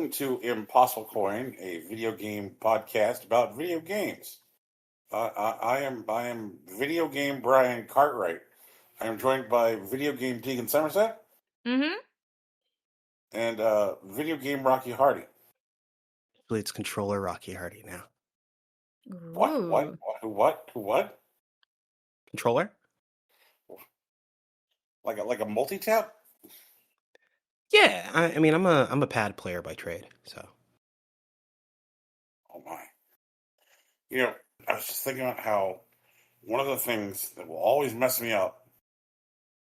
listening to Impossible Coin, a video game podcast about video games. I am video game Brian Cartwright. I am joined by video game Deegan Somerset Mm-hmm. and video game Rocky Hardy. It's controller Rocky Hardy now. What? Controller? Like a multi-tap? Yeah, I mean, I'm a pad player by trade, so. Oh my! You know, I was just thinking about how one of the things that will always mess me up,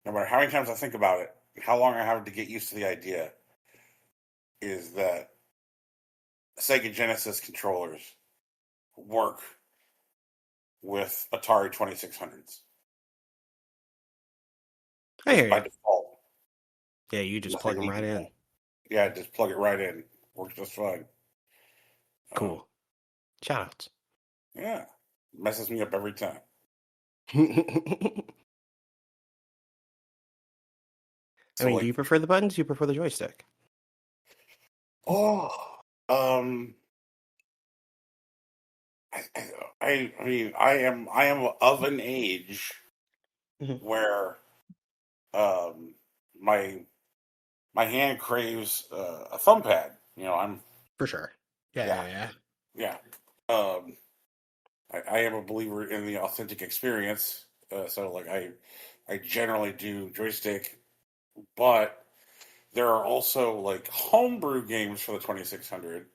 no matter how many times I think about it, how long I have to get used to the idea, is that Sega Genesis controllers work with Atari 2600s. I hear By you. default. Yeah, you just plug them right in. Yeah, just plug it right in. Works just fine. Cool. Shoutouts. Yeah. Messes me up every time. I mean, do you prefer the buttons? Do you prefer the joystick? I mean, I am of an age where my hand craves a thumb pad. You know, I'm for sure. Yeah. I am a believer in the authentic experience. So like I generally do joystick, but there are also like homebrew games for the 2600.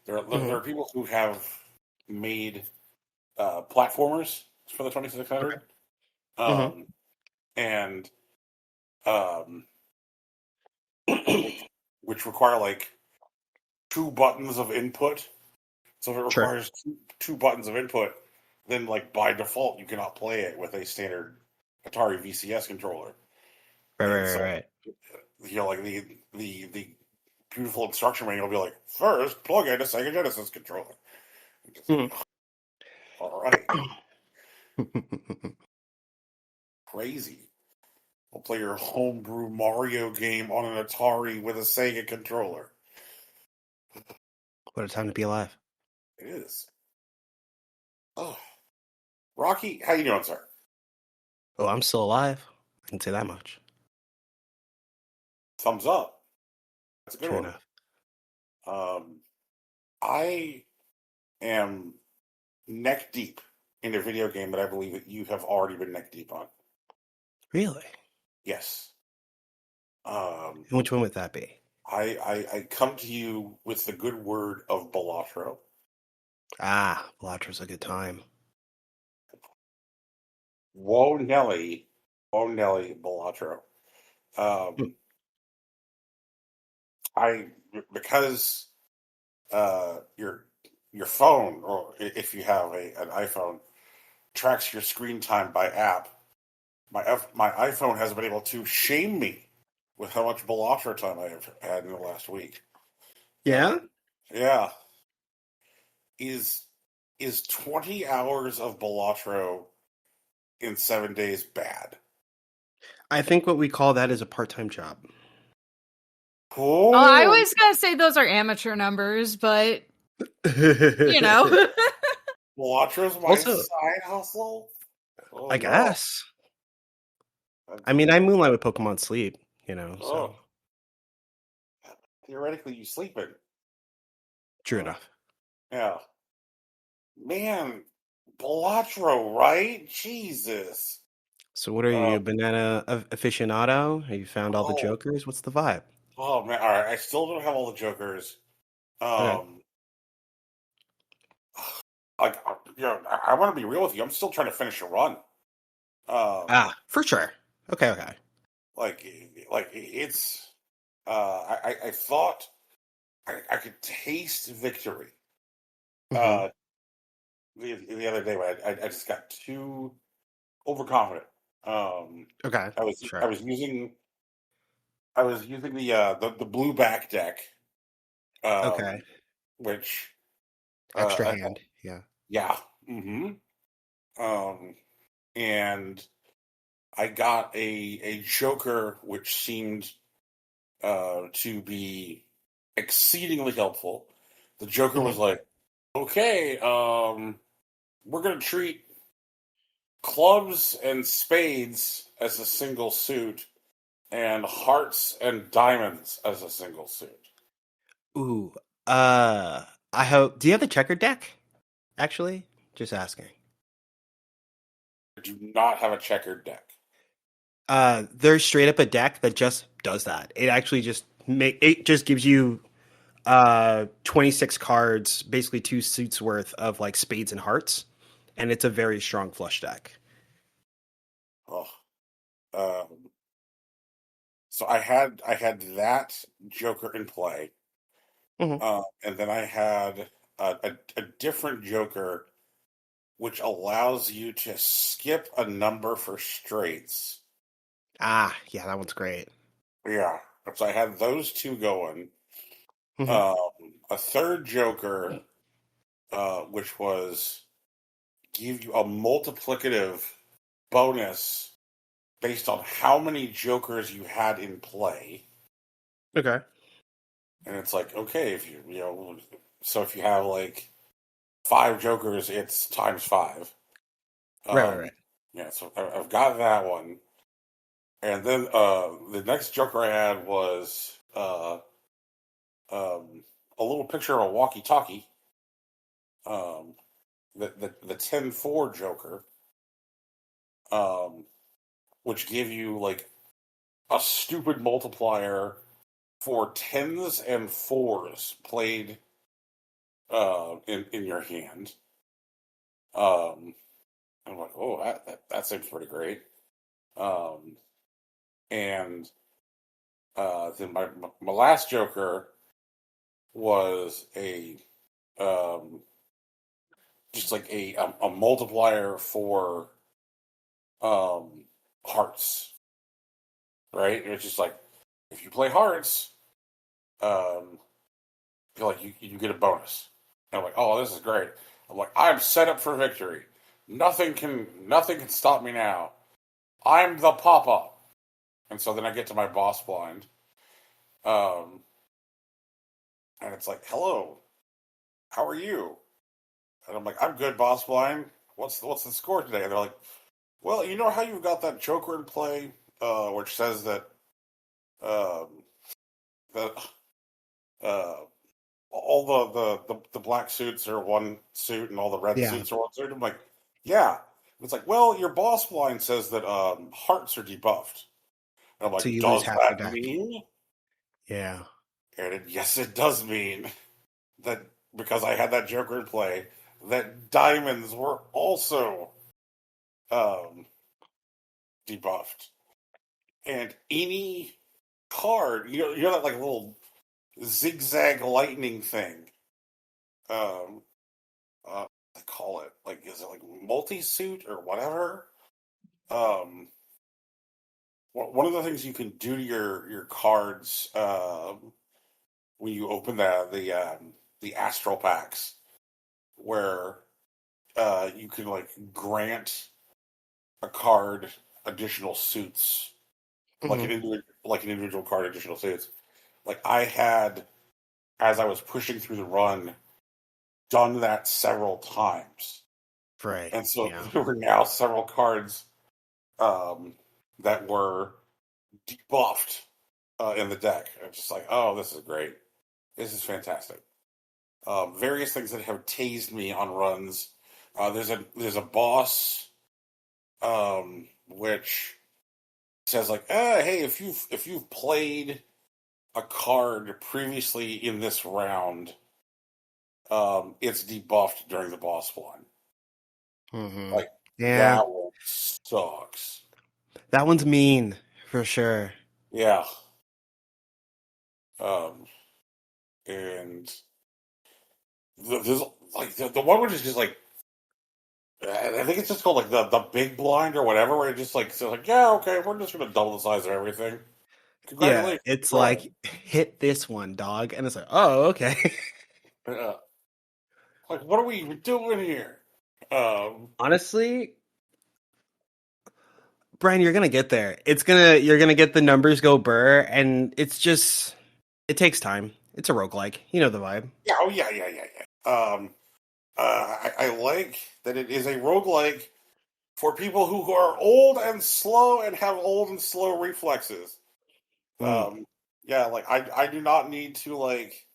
There are people who have made platformers for the 2600, and which require like 2 buttons of input. So if it requires two buttons of input, then like by default you cannot play it with a standard Atari VCS controller. Right. You know, like the beautiful instruction manual will be like, first plug in a Sega Genesis controller. All right. Crazy. We'll play your homebrew Mario game on an Atari with a Sega controller. What a time to be alive. It is. Oh. Rocky, how you doing, sir? Oh, I'm still alive. I can say that much. Thumbs up. That's a good True one. Enough. I am neck deep in a video game that I believe that you have already been neck deep on. Really? Yes. And which one would that be? I come to you with the good word of Balatro. Balatro's a good time. Whoa, Nelly, Balatro. Because your phone, or if you have an iPhone, tracks your screen time by app. My iPhone has been able to shame me with how much Balatro time I have had in the last week. Yeah? Yeah. Is 20 hours of Balatro in 7 days bad? I think what we call that is a part-time job. Oh, I was going to say those are amateur numbers, but, you know. Balatro's my side hustle? I guess. I mean, I moonlight with Pokemon Sleep, you know, so. Theoretically, you sleep in. True enough. Yeah. Man, Balatro, right? Jesus. So what are you, a banana aficionado? Have you found all the jokers? What's the vibe? Oh, man. All right. I still don't have all the jokers. Okay. Like, you know, I want to be real with you. I'm still trying to finish a run. For sure. Okay. Like it's. I thought I could taste victory. The other day, but I just got too overconfident. Okay. I was using the blue back deck. Okay. Which extra hand. Yeah. Yeah. Mm-hmm. And I got a joker which seemed to be exceedingly helpful. The Joker was like, okay, we're going to treat clubs and spades as a single suit and hearts and diamonds as a single suit. Ooh. I hope. Do you have the checker deck? Actually, just asking. I do not have a checkered deck. There's straight up a deck that just does that. It actually just gives you 26 cards, basically 2 suits worth of like spades and hearts, and it's a very strong flush deck. Oh. So I had that Joker in play, and then I had a different Joker, which allows you to skip a number for straights. Ah, yeah, that one's great. Yeah, so I had those two going. A third Joker, which was give you a multiplicative bonus based on how many Jokers you had in play. Okay. And it's like, okay, if so if you have like 5 Jokers, it's times 5. Right. Yeah, so I've got that one. And then the next Joker I had was a little picture of a walkie-talkie. The 10-4 Joker, which gave you like a stupid multiplier for 10s and 4s played in your hand. I'm like, oh, that seems pretty great. And then my last Joker was a just like a multiplier for hearts, right? It's just like if you play hearts, feel like you get a bonus. And I'm like, oh, this is great. I'm like, I'm set up for victory. Nothing can stop me now. I'm the pop-up. And so then I get to my boss blind. And it's like, hello, how are you? And I'm like, I'm good, boss blind. What's the score today? And they're like, well, you know how you've got that Joker in play, which says that that all the black suits are one suit and all the red suits are one suit. I'm like, yeah. It's like, well, your boss blind says that hearts are debuffed. And I'm like, So you does lose half your that deck. mean? Yeah. And yes, it does mean that because I had that Joker in play, that diamonds were also debuffed. And any card, you know that like little zigzag lightning thing. I call it like, is it like multi-suit or whatever? One of the things you can do to your cards when you open the astral packs, where you can like grant a card additional suits, like an individual card additional suits. Like I had, as I was pushing through the run, done that several times. Right. And so there were now several cards that were debuffed in the deck. I'm just like, oh, this is great. This is fantastic. Various things that have tased me on runs. There's a boss which says like, hey, if you've played a card previously in this round, it's debuffed during the boss one. Like that one sucks. That one's mean for sure. Yeah. And there's like the one which is just like, I think it's just called like the big blind or whatever, where it just like says like, yeah, okay, we're just gonna double the size of everything. Congratulations. Yeah, it's like hit this one, dog, and it's like, oh, okay. Like, what are we even doing here? Honestly, Brian, you're gonna get there. You're gonna get the numbers go burr, and it takes time. It's a roguelike. You know the vibe. Yeah, oh yeah. I like that it is a roguelike for people who are old and slow and have old and slow reflexes. Mm. Yeah, like I do not need to like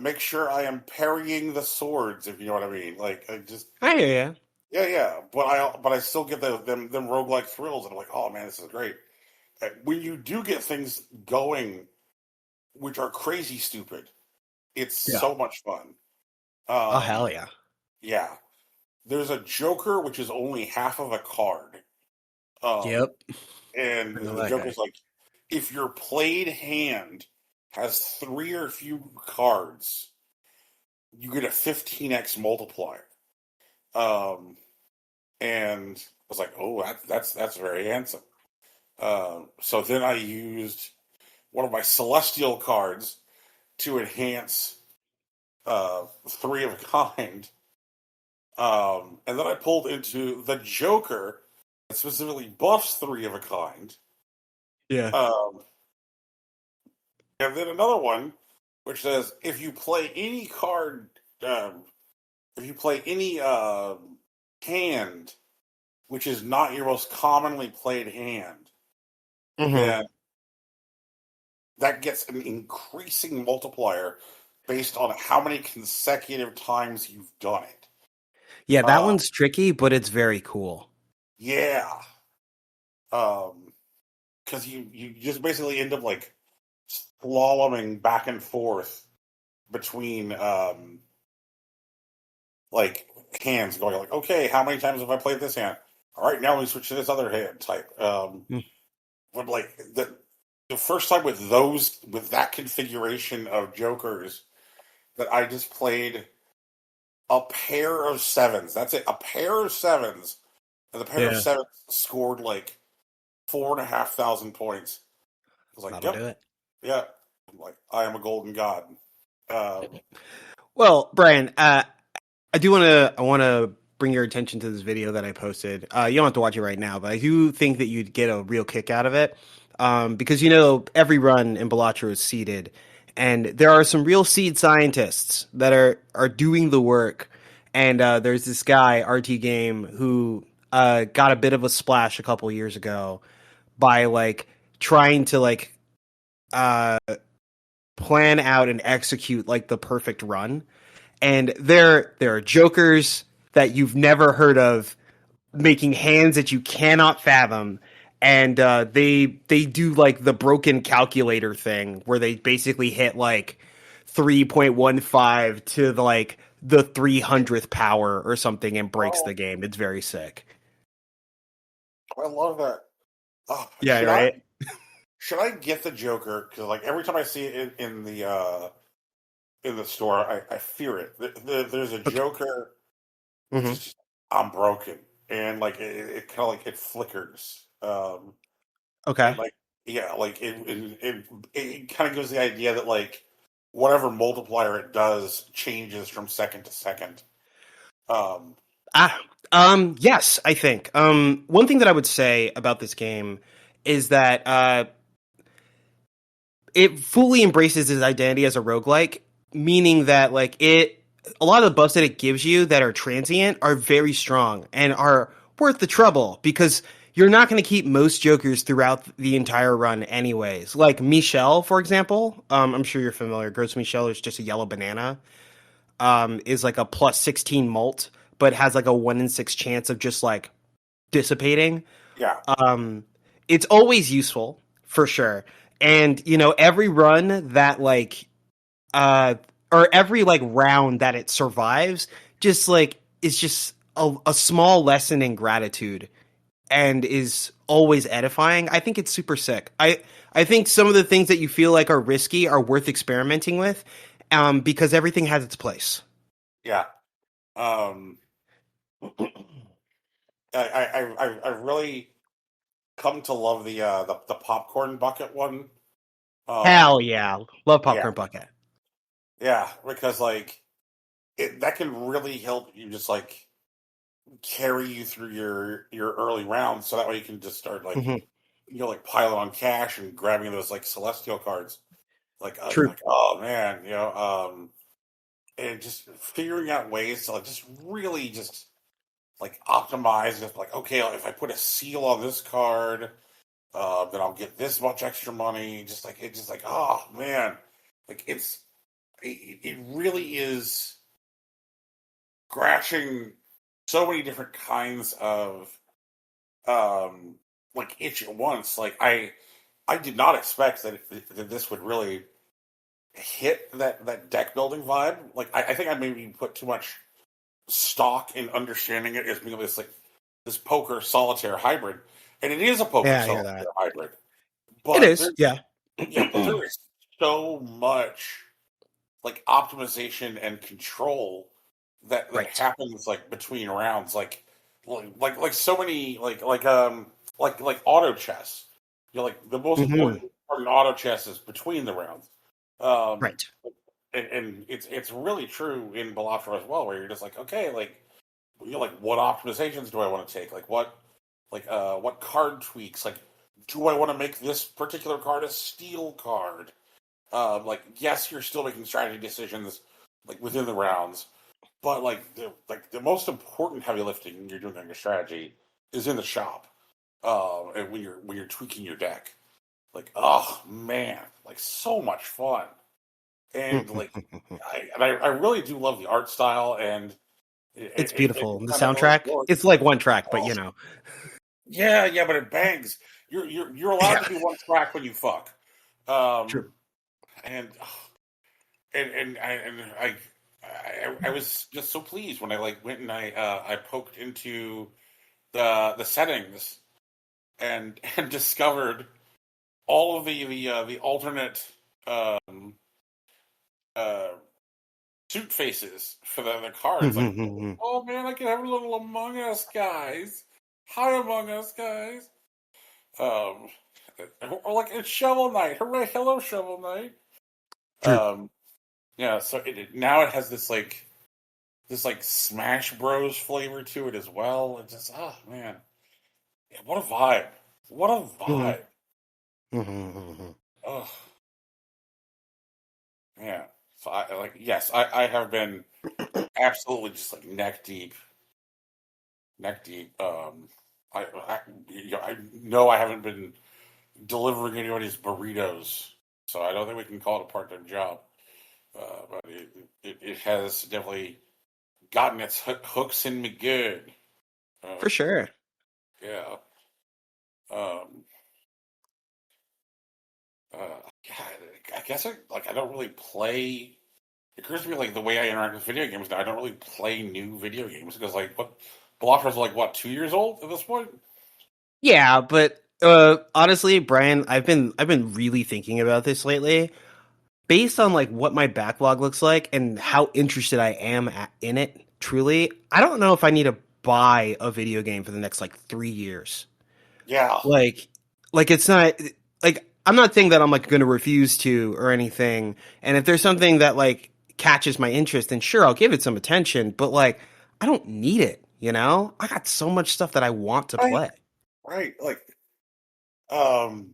make sure I am parrying the swords, if you know what I mean. Like I just I hear you. yeah, but I still get them roguelike thrills, and I'm like, oh man, this is great. When you do get things going, which are crazy stupid, it's Yeah. so much fun. Oh hell yeah. Yeah, there's a Joker which is only half of a card, um, Yep. and I know the that guy. Joker's like, if your played hand has three or few cards, you get a 15x multiplier. Um, and I was like, oh, that's very handsome. So then I used one of my celestial cards to enhance three of a kind. And then I pulled into the Joker that specifically buffs three of a kind. Yeah. Um, and then another one which says if you play any card, um, if you play any hand which is not your most commonly played hand, Mm-hmm. then that gets an increasing multiplier based on how many consecutive times you've done it. Yeah, that Uh, one's tricky, but it's very cool. yeah, because you just basically end up like slaloming back and forth between like hands, going like, okay, how many times have I played this hand? All right, now we switch to this other hand type. Mm. But like the first time with that configuration of jokers that I just played a pair of sevens. That's it. A pair of sevens. And the pair of Yeah, sevens scored like 4,500 points. I was like, that'll yep, do it. yeah. I'm like, I am a golden god. Um, Well, Brian, I want to bring your attention to this video that I posted. You don't have to watch it right now, but I do think that you'd get a real kick out of it. Because every run in Balatro is seeded, and there are some real seed scientists that are doing the work. And there's this guy, RT Game, who got a bit of a splash a couple years ago by like trying to like uh plan out and execute like the perfect run. And there are jokers that you've never heard of making hands that you cannot fathom, and they do like the broken calculator thing where they basically hit like 3.15 to the 300th power or something and breaks oh, the game. It's very sick. I love that. Oh, Yeah, right. should I get the Joker? Because like every time I see it in the store, I fear it. There's a Okay. Joker which Hmm. is just, I'm broken, and like it kind of like it flickers. And Okay. like yeah, like it kind of gives the idea that like whatever multiplier it does changes from second to second. Um, Ah, yes, I think. One thing that I would say about this game is that it fully embraces its identity as a roguelike, meaning that a lot of the buffs that it gives you that are transient are very strong and are worth the trouble because you're not going to keep most jokers throughout the entire run anyways. Like Michelle, for example, I'm sure you're familiar. Gross Michelle is just a yellow banana. Is like a plus 16 mult, but has like a 1 in 6 chance of just like dissipating. yeah, um it's always useful for sure. And every run that uh or every like round that it survives just like is just a small lesson in gratitude and is always edifying. I think it's super sick. I think some of the things that you feel like are risky are worth experimenting with, because everything has its place. yeah. Um, I've really come to love the popcorn bucket one. Hell Um, yeah, love yeah, popcorn bucket. yeah, because like that can really help you just like carry you through your early rounds, so that way you can just start like Mhm. like piling on cash and grabbing those like celestial cards. Like, you're True. like, oh man, and just figuring out ways to like just really just like optimize. Just like, okay, if I put a seal on this card, then I'll get this much extra money. Just like it, just like, oh man, like it really is scratching so many different kinds of um like itch at once. Like I did not expect that this would really hit that deck building vibe. Like I think I maybe put too much stock in understanding it as being this poker solitaire hybrid, and it is a poker Yeah, I hear solitaire that. hybrid. It But is. there, Yeah. yeah, but there is so much like optimization and control that Right. happens like between rounds, like so many like auto chess. Like the most Hmm. important part in auto chess is between the rounds. Um, Right. and it's really true in Balatro as well, where you're just like, okay, like like what optimizations do I want to take? Like what card tweaks? Like, do I want to make this particular card a steel card? Like yes, you're still making strategy decisions like within the rounds, but like the most important heavy lifting you're doing on your strategy is in the shop. And when you're tweaking your deck, like oh man, like so much fun. And like I really do love the art style, and It's it beautiful. The kind of really soundtrack, works. it's like one track, but Oh, you know. yeah, but it bangs. You're allowed Yeah. to be one track when you fuck. True. Um, and I was just so pleased when I like went and I poked into the settings and discovered all of the alternate um uh suit faces for the cards. Like, oh man, I can have a little Among Us guys. Hi, Among Us guys. Um, or like it's Shovel Knight. Hooray, hello, Shovel Knight. True. Um, yeah. So now it has this like Smash Bros flavor to it as well. It's just oh man, yeah, what a vibe! What a Hmm. vibe! Oh yeah. So I like yes, I have been absolutely just like neck deep. I know I haven't been delivering anybody's burritos, so I don't think we can call it a part time job. But it has definitely gotten its hooks in me good. For Um, sure. yeah. Um, yeah, I guess I don't really play. It occurs to me like the way I interact with video games now. I don't really play new video games because like what Blockers are like what 2 years old at this point. Yeah, but honestly, Brian, I've been really thinking about this lately. Based on like what my backlog looks like and how interested I am in it, truly, I don't know if I need to buy a video game for the next like 3 years. Yeah, Like, like it's not like I'm not saying that I'm like going to refuse to or anything. And if there's something that like catches my interest, then sure, I'll give it some attention. But like, I don't need it. You know, I got so much stuff that I want to right, play. right. Like um,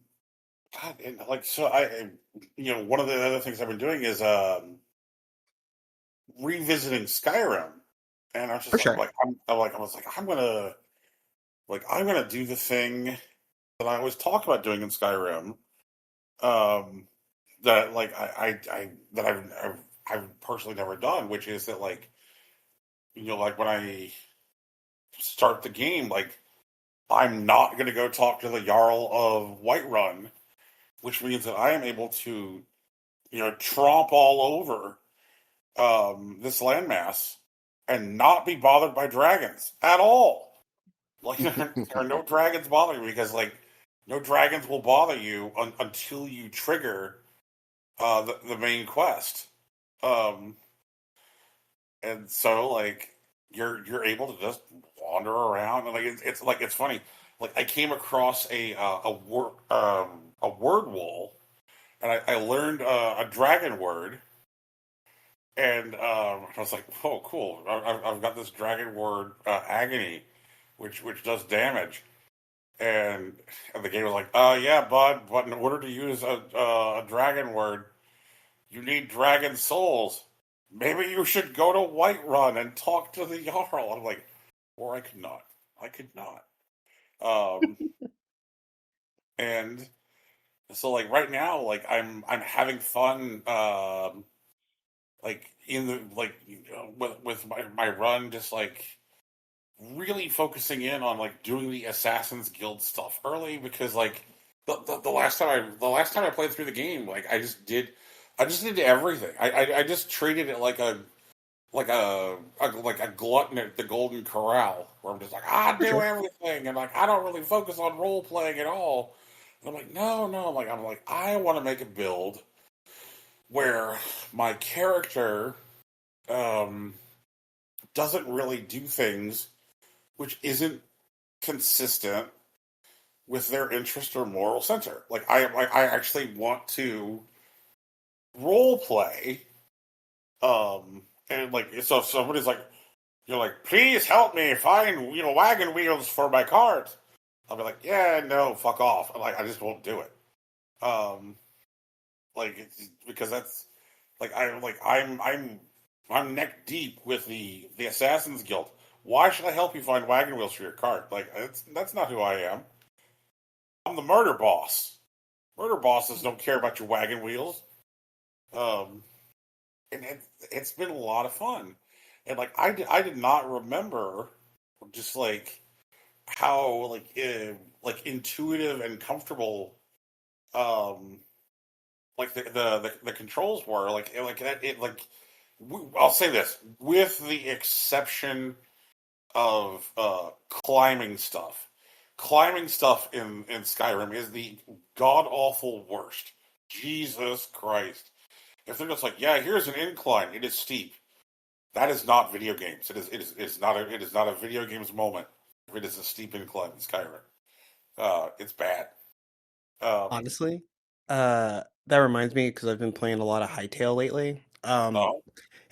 God, and like so one of the other things I've been doing is revisiting Skyrim, and I was For just like, sure. I was like, I'm gonna do the thing that I always talk about doing in Skyrim. Um, that like I that I've personally never done, which is that like like when I start the game, like I'm not gonna go talk to the Jarl of Whiterun, which means that I am able to tromp all over this landmass and not be bothered by dragons at all. Like there are no dragons bothering me because like no dragons will bother you until you trigger the main quest. Um, and so like you're able to just wander around and like it's like it's funny. Like I came across a word wall and I learned a dragon word and I was like, "Oh, cool! I've got this dragon word, agony, which does damage." And the game was like, yeah, bud, but in order to use a dragon word, you need dragon souls. Maybe you should go to Whiterun and talk to the Jarl. I'm like, or I could not. I could not. Um, and so like right now, like I'm having fun. Like in the like with my run, just like really focusing in on like doing the Assassin's Guild stuff early because like the last time I played through the game, like I just did everything. I just treated it like a glutton at the Golden Corral, where I'm just like I For do sure. everything, and like I don't really focus on role playing at all. And I'm like, no, I'm like I want to make a build where my character um, doesn't really do things which isn't consistent with their interest or moral center. I actually want to role play. And like so if somebody's like you're like, please help me find wagon wheels for my cart. I'll be like, yeah, no, fuck off. Like I just won't do it. Um like because that's like I'm neck deep with the Assassin's Guild. Why should I help you find wagon wheels for your cart? Like that's not who I am. I'm the murder boss. Murder bosses don't care about your wagon wheels. Um, and it's been a lot of fun. And like I did not remember just like how like intuitive and comfortable like the controls were like that it like I'll say this with the exception of climbing stuff. Climbing stuff in Skyrim is the god awful worst. Jesus Christ! If they're just like, yeah, here's an incline, it is steep. That is not video games. It is not a video games moment. It is a steep incline in Skyrim. It's bad. Um, Honestly, that reminds me because I've been playing a lot of Hytale lately. oh,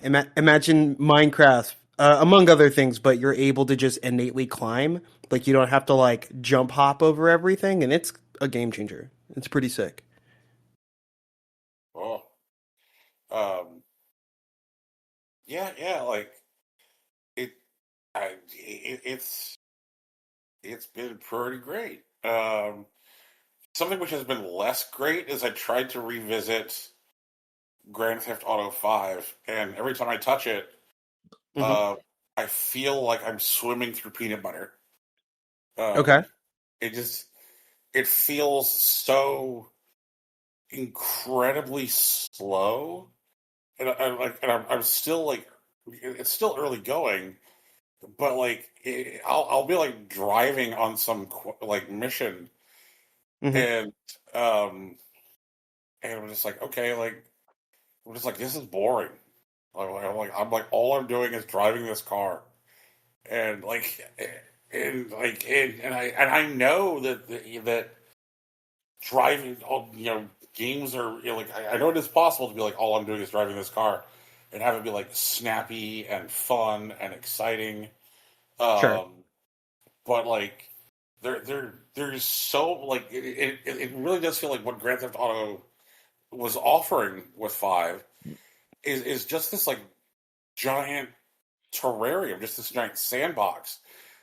Imagine Minecraft, among other things, but you're able to just innately climb. Like you don't have to like jump hop over everything, and it's a game changer. It's pretty sick. oh, um, yeah, like it, it's been pretty great. Something which has been less great is I tried to revisit Grand Theft Auto 5, and every time I touch it, Hmm. uh, I feel like I'm swimming through peanut butter. Okay. Um, it just it feels so incredibly slow, and I'm still like it's still early going, but like I'll be like driving on some like mission, Hmm. and um and I'm just like okay, like I'm just like this is boring. I'm like all I'm doing is driving this car, and like and I know that driving all games are like I know it is possible to be like all I'm doing is driving this car and have it be like snappy and fun and exciting. Sure. Um, but like there's so like it really does feel like what Grand Theft Auto was offering with five is just this like giant terrarium, just this giant sandbox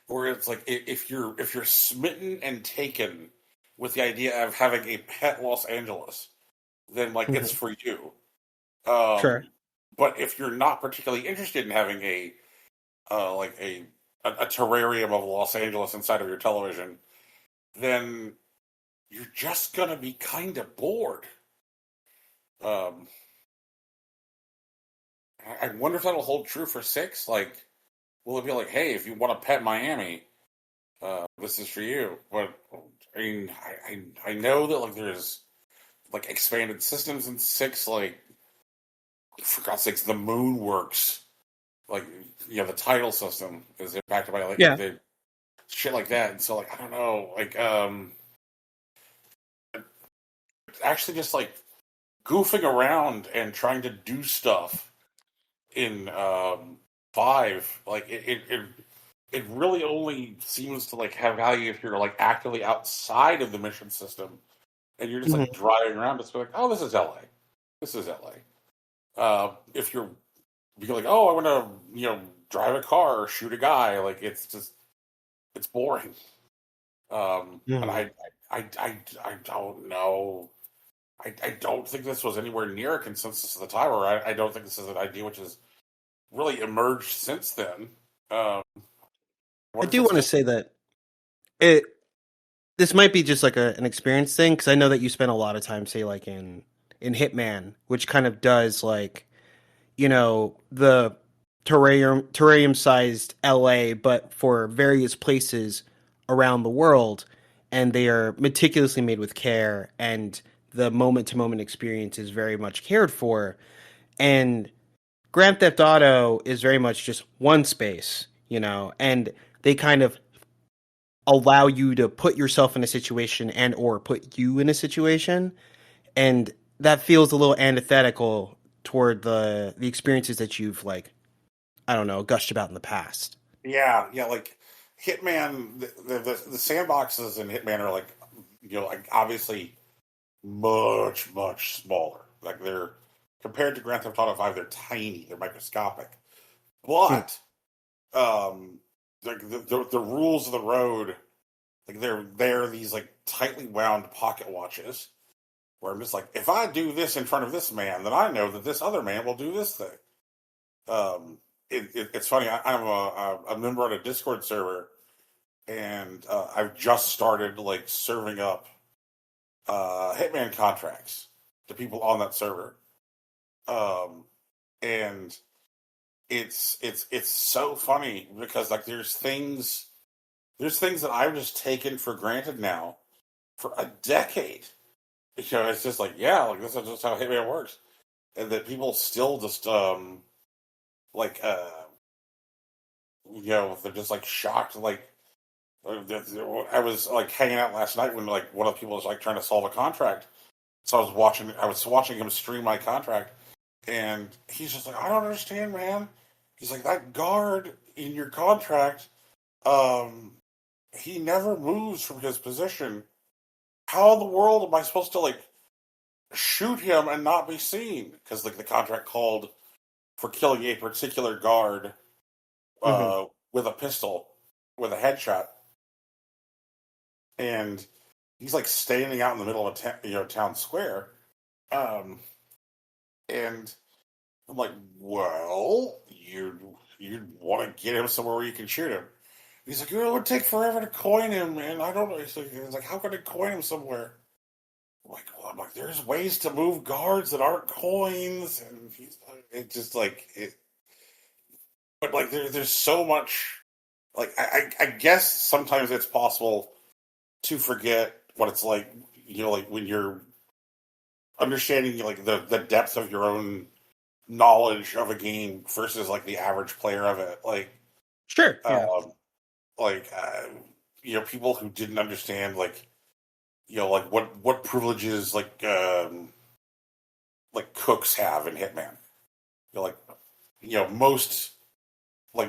where it's like if you're smitten and taken with the idea of having a pet Los Angeles, then like it's Hmm. for you. Sure. But if you're not particularly interested in having like a terrarium of Los Angeles inside of your television, then you're just gonna be kind of bored. Um, I wonder if that'll hold true for six. Like, will it be like, hey, if you want to pet Miami, this is for you? But I mean, I know that like there's like expanded systems in six, like for God's sakes, the Moon works. Like the title system is impacted by like Yeah. the shit like that, and so like I don't know, like actually just like goofing around and trying to do stuff in five, like it really only seems to like have value if you're like actively outside of the mission system and you're just like Hmm. driving around, just like, oh, this is LA, this is LA. If you're like, oh, I want to, drive a car or shoot a guy, like it's boring. And Mhm. I don't know. I don't think this was anywhere near a consensus at the time, or I don't think this is an idea which has really emerged since then. Um, I what does do it want to stand? say that it this might be just like an experience thing because I know that you spend a lot of time, say, like in Hitman, which kind of does like the terrarium sized LA, but for various places around the world, and they are meticulously made with care, and the moment to moment experience is very much cared for. And Grand Theft Auto is very much just one space, and they kind of allow you to put yourself in a situation and or put you in a situation, and that feels a little antithetical toward the experiences that you've, like, I don't know, gushed about in the past. Yeah, like Hitman, the sandboxes in Hitman are like, like obviously much smaller. Like they're compared to Grand Theft Auto 5, they're tiny, they're microscopic. Hmm. But um, the rules of the road, like they're these like tightly wound pocket watches where I'm just like, if I do this in front of this man, then I know that this other man will do this thing. Um, it's funny. I'm a member on a Discord server, and I've just started like serving up Hitman contracts to people on that server. Um, and it's so funny because like there's things that I've just taken for granted now for a decade. It's just like, yeah, like this is just how Hitman works, and that people still just like they're just like shocked. Like I was like hanging out last night when like one of the people was like trying to solve a contract, so I was watching him stream my contract, and he's just like, I don't understand, man. He's like, that guard in your contract, um, he never moves from his position. How in the world am I supposed to like shoot him and not be seen? Because like the contract called for killing a particular guard Hmm. with a pistol, with a headshot, and he's like standing out in the middle of town square, um, and I'm like, well, you'd want to get him somewhere where you can shoot him. He's like, it would take forever to coin him, and I don't know. He's like, how can I coin him somewhere? I'm like, there's ways to move guards that aren't coins, and he's like, it just like it. But like, there's so much. Like, I guess sometimes it's possible to forget what it's like, like when you're understanding like the depth of your own knowledge of a game versus like the average player of it. Sure. Yeah. Um, like people who didn't understand like what privileges like cooks have in Hitman. Like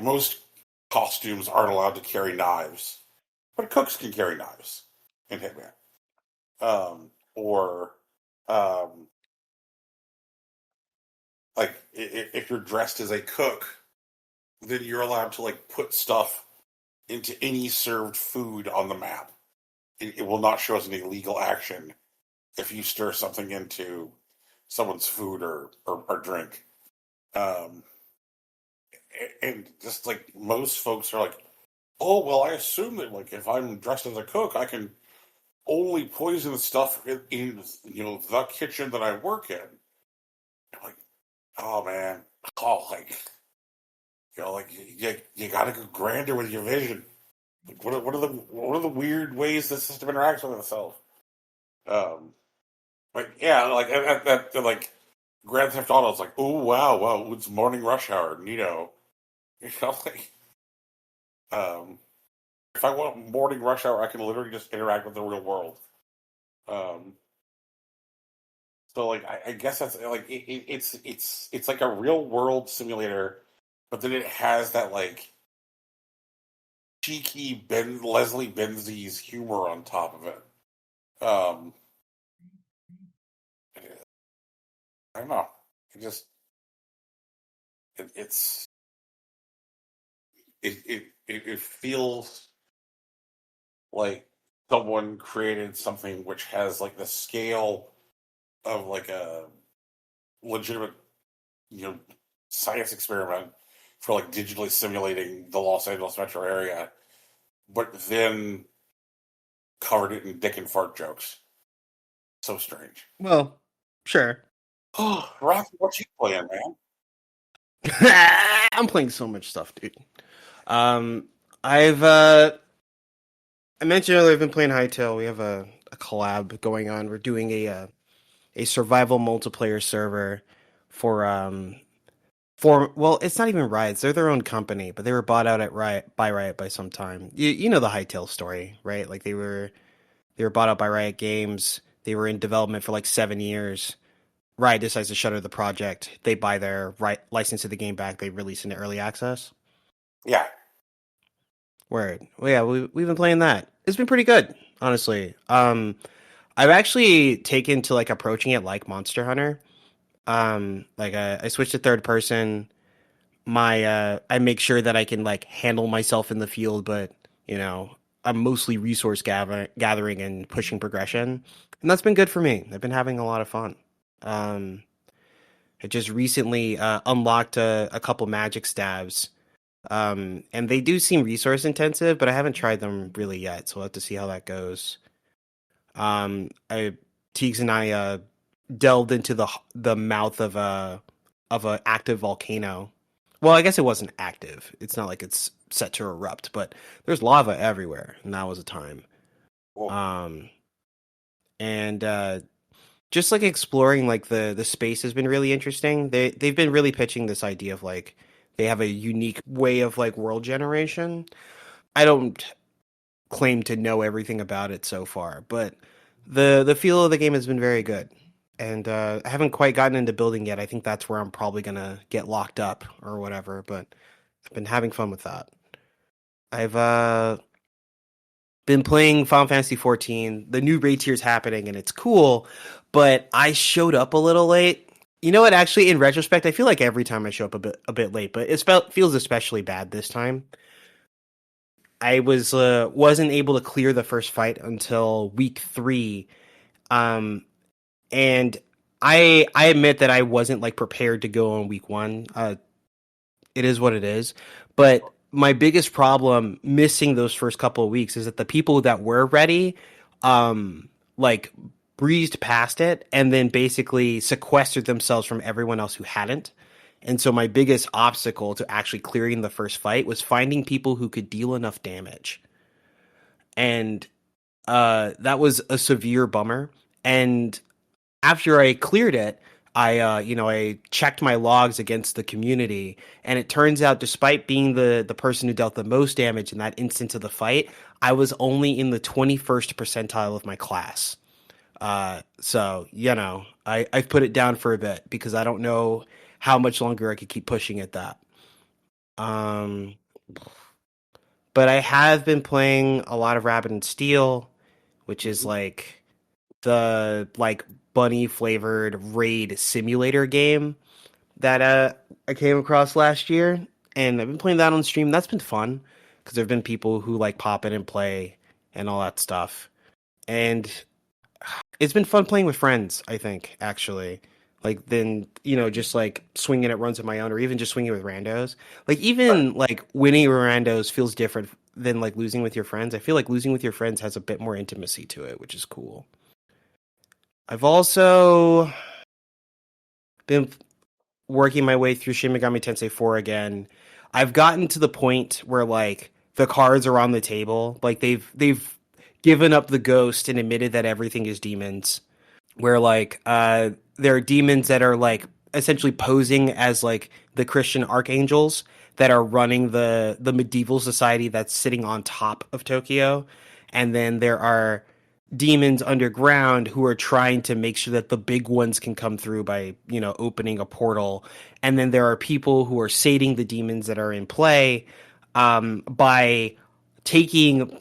most costumes aren't allowed to carry knives, but cooks can carry knives in Hitman. Or um, like if you're dressed as a cook, then you're allowed to like put stuff into any served food on the map. It will not show as an illegal action if you stir something into someone's food or drink. Um, and just like most folks are like, oh well, I assume that like if I'm dressed as a cook, I can only poison the stuff in the kitchen that I work in. I'm like, oh man, like like you got to go grander with your vision. Like, what are the weird ways the system interacts with itself? Um, like yeah, like like Grand Theft Auto is like, oh wow, it's morning rush hour, neato. Like um, if I want morning rush hour, I can literally just interact with the real world. Um, so like I guess that's like it's like a real world simulator, but then it has that like cheeky Leslie Benzies humor on top of it. Um, I don't know. It just it's it feels like someone created something which has like the scale of like a legitimate, you know, science experiment for like digitally simulating the Los Angeles metro area, but then covered it in dick and fart jokes. So strange. Well, sure. Oh, Rocky, what you playing, man? I'm playing so much stuff, dude. I've I mentioned earlier I've been playing Hytale. We have a collab going on. We're doing a survival multiplayer server for well, it's not even Riot. They're their own company, but they were bought out at Riot by some time. You know the Hytale story, right? Like they were bought out by Riot Games. They were in development for like 7 years. Riot decides to shutter the project. They buy their license to the game back. They release into early access. Yeah. Word. Well, yeah, we've been playing that. It's been pretty good, honestly. I've actually taken to like approaching it like Monster Hunter. I switched to third person. I make sure that I can like handle myself in the field, but you know, I'm mostly resource gathering and pushing progression, and that's been good for me. I've been having a lot of fun. I just recently unlocked a couple magic stabs. And they do seem resource intensive, but I haven't tried them really yet, so we'll have to see how that goes. Teagues and I delved into the mouth of a active volcano. Well, I guess it wasn't active. It's not like it's set to erupt, but there's lava everywhere, and that was a time. Cool. And just like exploring like the space has been really interesting. They've been really pitching this idea of like they have a unique way of like world generation. I don't claim to know everything about it so far, but the feel of the game has been very good. And I haven't quite gotten into building yet. I think that's where I'm probably gonna get locked up or whatever, but I've been having fun with that. I've been playing Final Fantasy 14. The new raid tier is happening and it's cool, but I showed up a little late. You know what? Actually, in retrospect, I feel like every time I show up a bit late, but it feels especially bad this time. I wasn't able to clear the first fight until week 3, and I admit that I wasn't like prepared to go on week 1. It is what it is, but my biggest problem missing those first couple of weeks is that the people that were ready, like breezed past it and then basically sequestered themselves from everyone else who hadn't. And so my biggest obstacle to actually clearing the first fight was finding people who could deal enough damage. And that was a severe bummer. And after I cleared it, I checked my logs against the community, and it turns out, despite being the person who dealt the most damage in that instance of the fight, I was only in the 21st percentile of my class. So I've put it down for a bit because I don't know how much longer I could keep pushing at that. But I have been playing a lot of Rabbit and Steel, which is like the like bunny flavored raid simulator game that I came across last year, and I've been playing that on stream. That's been fun because there've been people who like pop in and play and all that stuff, and it's been fun playing with friends. I think actually, like then just like swinging at runs of my own, or even just swinging with randos. Like even like winning with randos feels different than like losing with your friends. I feel like losing with your friends has a bit more intimacy to it, which is cool. I've also been working my way through Shin Megami Tensei 4 again. I've gotten to the point where like the cards are on the table. Like they've given up the ghost and admitted that everything is demons. Where like there are demons that are like essentially posing as like the Christian archangels that are running the medieval society that's sitting on top of Tokyo. And then there are demons underground who are trying to make sure that the big ones can come through by, opening a portal. And then there are people who are sating the demons that are in play by taking,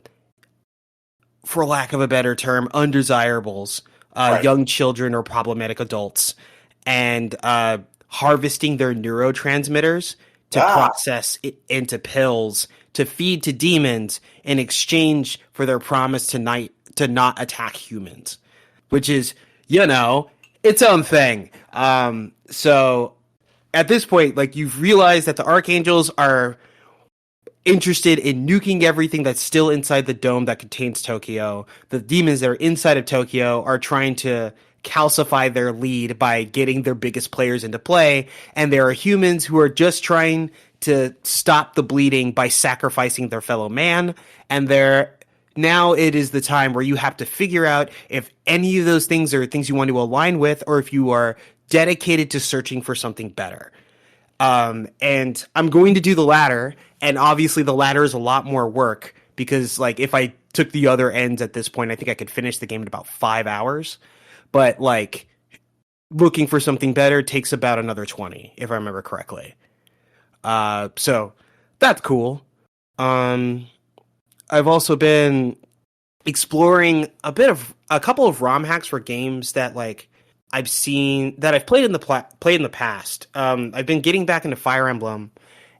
for lack of a better term, undesirables, right, young children or problematic adults, and harvesting their neurotransmitters to process it into pills to feed to demons in exchange for their promise to not attack humans, which is, its own thing. So at this point, like, you've realized that the Archangels are interested in nuking everything that's still inside the dome that contains Tokyo. The demons that are inside of Tokyo are trying to calcify their lead by getting their biggest players into play, and there are humans who are just trying to stop the bleeding by sacrificing their fellow man, and now it is the time where you have to figure out if any of those things are things you want to align with, or if you are dedicated to searching for something better. And I'm going to do the latter, and obviously the latter is a lot more work, because like if I took the other ends at this point, I think I could finish the game in about 5 hours. But like looking for something better takes about another 20, if I remember correctly. So that's cool. I've also been exploring a couple of ROM hacks for games that like I've seen that I've played in the past. I've been getting back into Fire Emblem,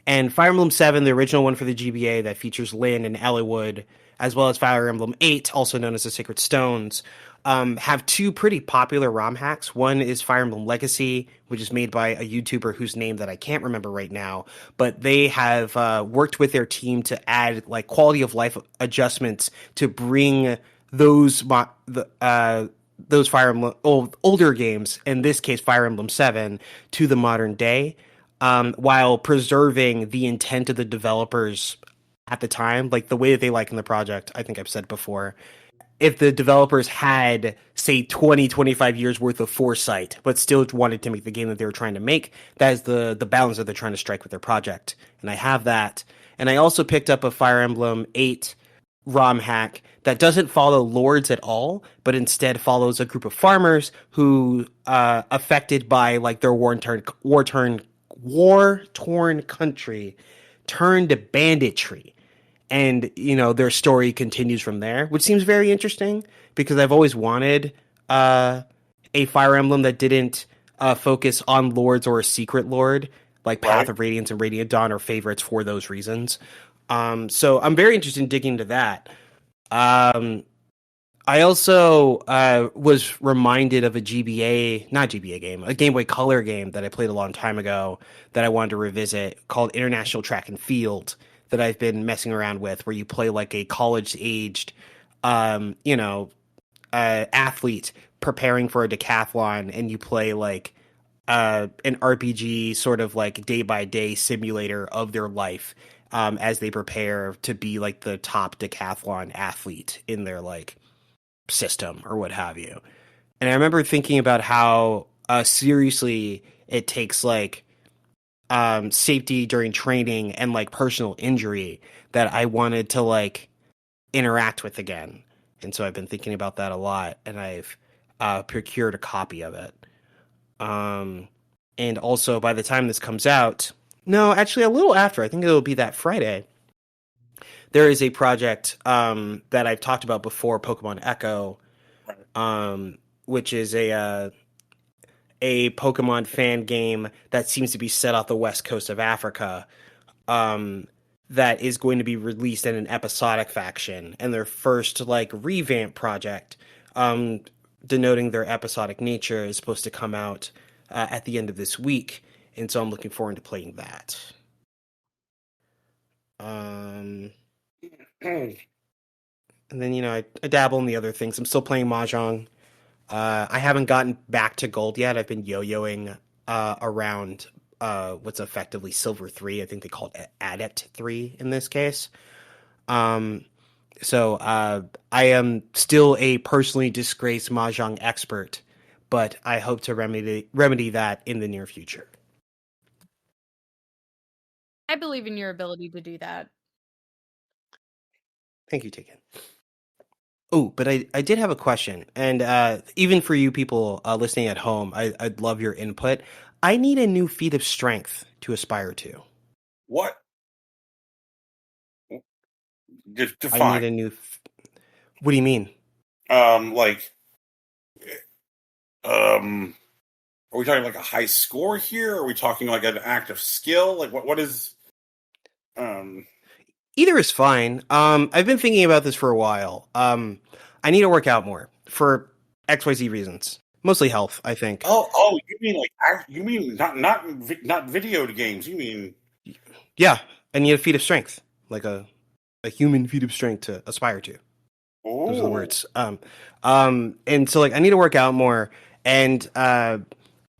and Fire Emblem 7, the original one for the GBA that features Lyn and Eliwood, as well as Fire Emblem 8, also known as the Sacred Stones, have two pretty popular ROM hacks. One is Fire Emblem Legacy, which is made by a YouTuber whose name that I can't remember right now, but they have worked with their team to add like quality of life adjustments to bring those Fire Emblem older games, in this case Fire Emblem 7, to the modern day, while preserving the intent of the developers at the time, like the way that they like in the project. I think I've said before, if the developers had, say, 20, 25 years worth of foresight, but still wanted to make the game that they were trying to make, that is the balance that they're trying to strike with their project. And I have that. And I also picked up a Fire Emblem 8 ROM hack that doesn't follow lords at all, but instead follows a group of farmers who, affected by like their war-torn country, turned to banditry. And, their story continues from there, which seems very interesting, because I've always wanted a Fire Emblem that didn't focus on lords or a secret lord. Like Path of Radiance and Radiant Dawn are favorites for those reasons. So I'm very interested in digging into that. I also was reminded of a not GBA game, a Game Boy Color game that I played a long time ago that I wanted to revisit, called International Track and Field, that I've been messing around with, where you play like a college-aged, athlete preparing for a decathlon, and you play like an RPG sort of like day-by-day simulator of their life, as they prepare to be like the top decathlon athlete in their like system or what have you. And I remember thinking about how seriously it takes like safety during training and like personal injury that I wanted to like interact with again. And so I've been thinking about that a lot, and I've procured a copy of it. And also, by the time this comes out, no, actually a little after, I think it'll be that Friday, there is a project that I've talked about before, Pokemon Echo, which is a Pokemon fan game that seems to be set off the west coast of Africa, that is going to be released in an episodic faction, and their first like revamp project, denoting their episodic nature, is supposed to come out at the end of this week, and so I'm looking forward to playing that. And then I dabble in the other things. I'm still playing Mahjong. I haven't gotten back to gold yet. I've been yo-yoing around what's effectively Silver 3. I think they call it Adept 3 in this case. So I am still a personally disgraced Mahjong expert, but I hope to remedy that in the near future. I believe in your ability to do that. Thank you, Tegan. Oh, but I did have a question, and even for you people listening at home, I'd love your input. I need a new feat of strength to aspire to. What? Define. I need a new... What do you mean? Or Are we talking like a high score here? Are we talking like an active skill? Like what is Either is fine. I've been thinking about this for a while. I need to work out more for XYZ reasons. Mostly health, I think. Oh, you mean like you mean not video games. You mean Yeah, I need a feat of strength, like a human feat of strength to aspire to. Those are the words. And so like I need to work out more. And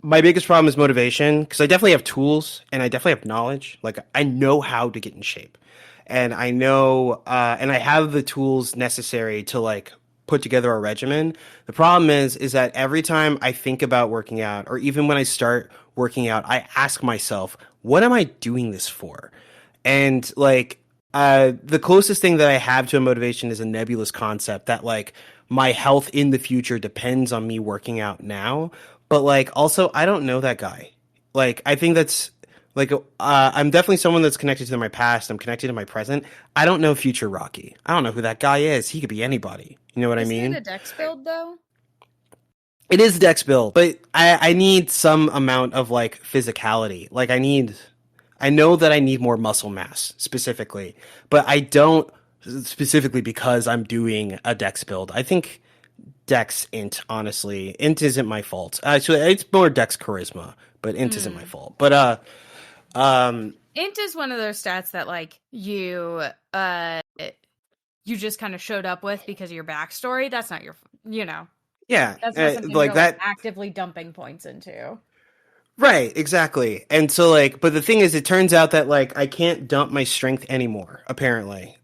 my biggest problem is motivation because I definitely have tools and I definitely have knowledge. Like I know how to get in shape, and I know and I have the tools necessary to like put together a regimen. The problem is that every time I think about working out, or even when I start working out, I ask myself, what am I doing this for? And like the closest thing that I have to a motivation is a nebulous concept that like my health in the future depends on me working out now. But like also I don't know that guy. Like I think that's like I'm definitely someone that's connected to my past. I'm connected to my present. I don't know future Rocky. I don't know who that guy is. He could be anybody. You know what I mean? Is it a dex build though? It is dex build, but I need some amount of like physicality. Like I know that I need more muscle mass specifically, but I don't specifically because I'm doing a dex build. I think dex int, honestly. Int isn't my fault. Actually, it's more dex charisma, but int isn't my fault. But Int is one of those stats that like you just kind of showed up with because of your backstory. That's not your, yeah, that's not something like you're that. like, actively dumping points into. Right, exactly. And so like but the thing is it turns out that like I can't dump my strength anymore, apparently.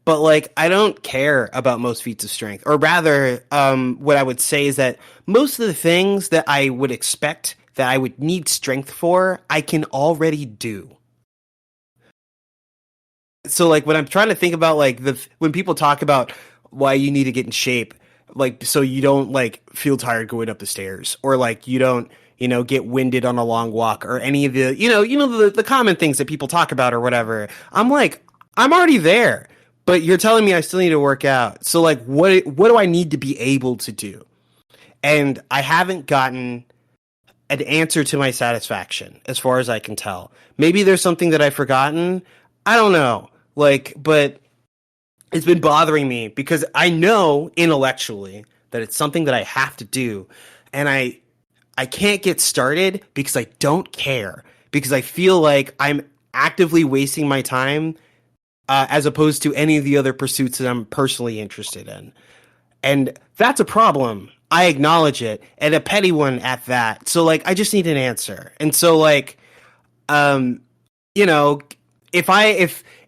But like I don't care about most feats of strength. Or rather, what I would say is that most of the things that I would expect that I would need strength for, I can already do. So like when I'm trying to think about like when people talk about why you need to get in shape, like so you don't like feel tired going up the stairs, or like you don't get winded on a long walk, or any of the the common things that people talk about or whatever. I'm like, I'm already there, but you're telling me I still need to work out. So like what do I need to be able to do? And I haven't gotten an answer to my satisfaction as far as I can tell. Maybe there's something that I've forgotten. I don't know. Like, but it's been bothering me because I know intellectually that it's something that I have to do, and I can't get started because I don't care, because I feel like I'm actively wasting my time as opposed to any of the other pursuits that I'm personally interested in. And that's a problem. I acknowledge it, and a petty one at that. So like I just need an answer. And so like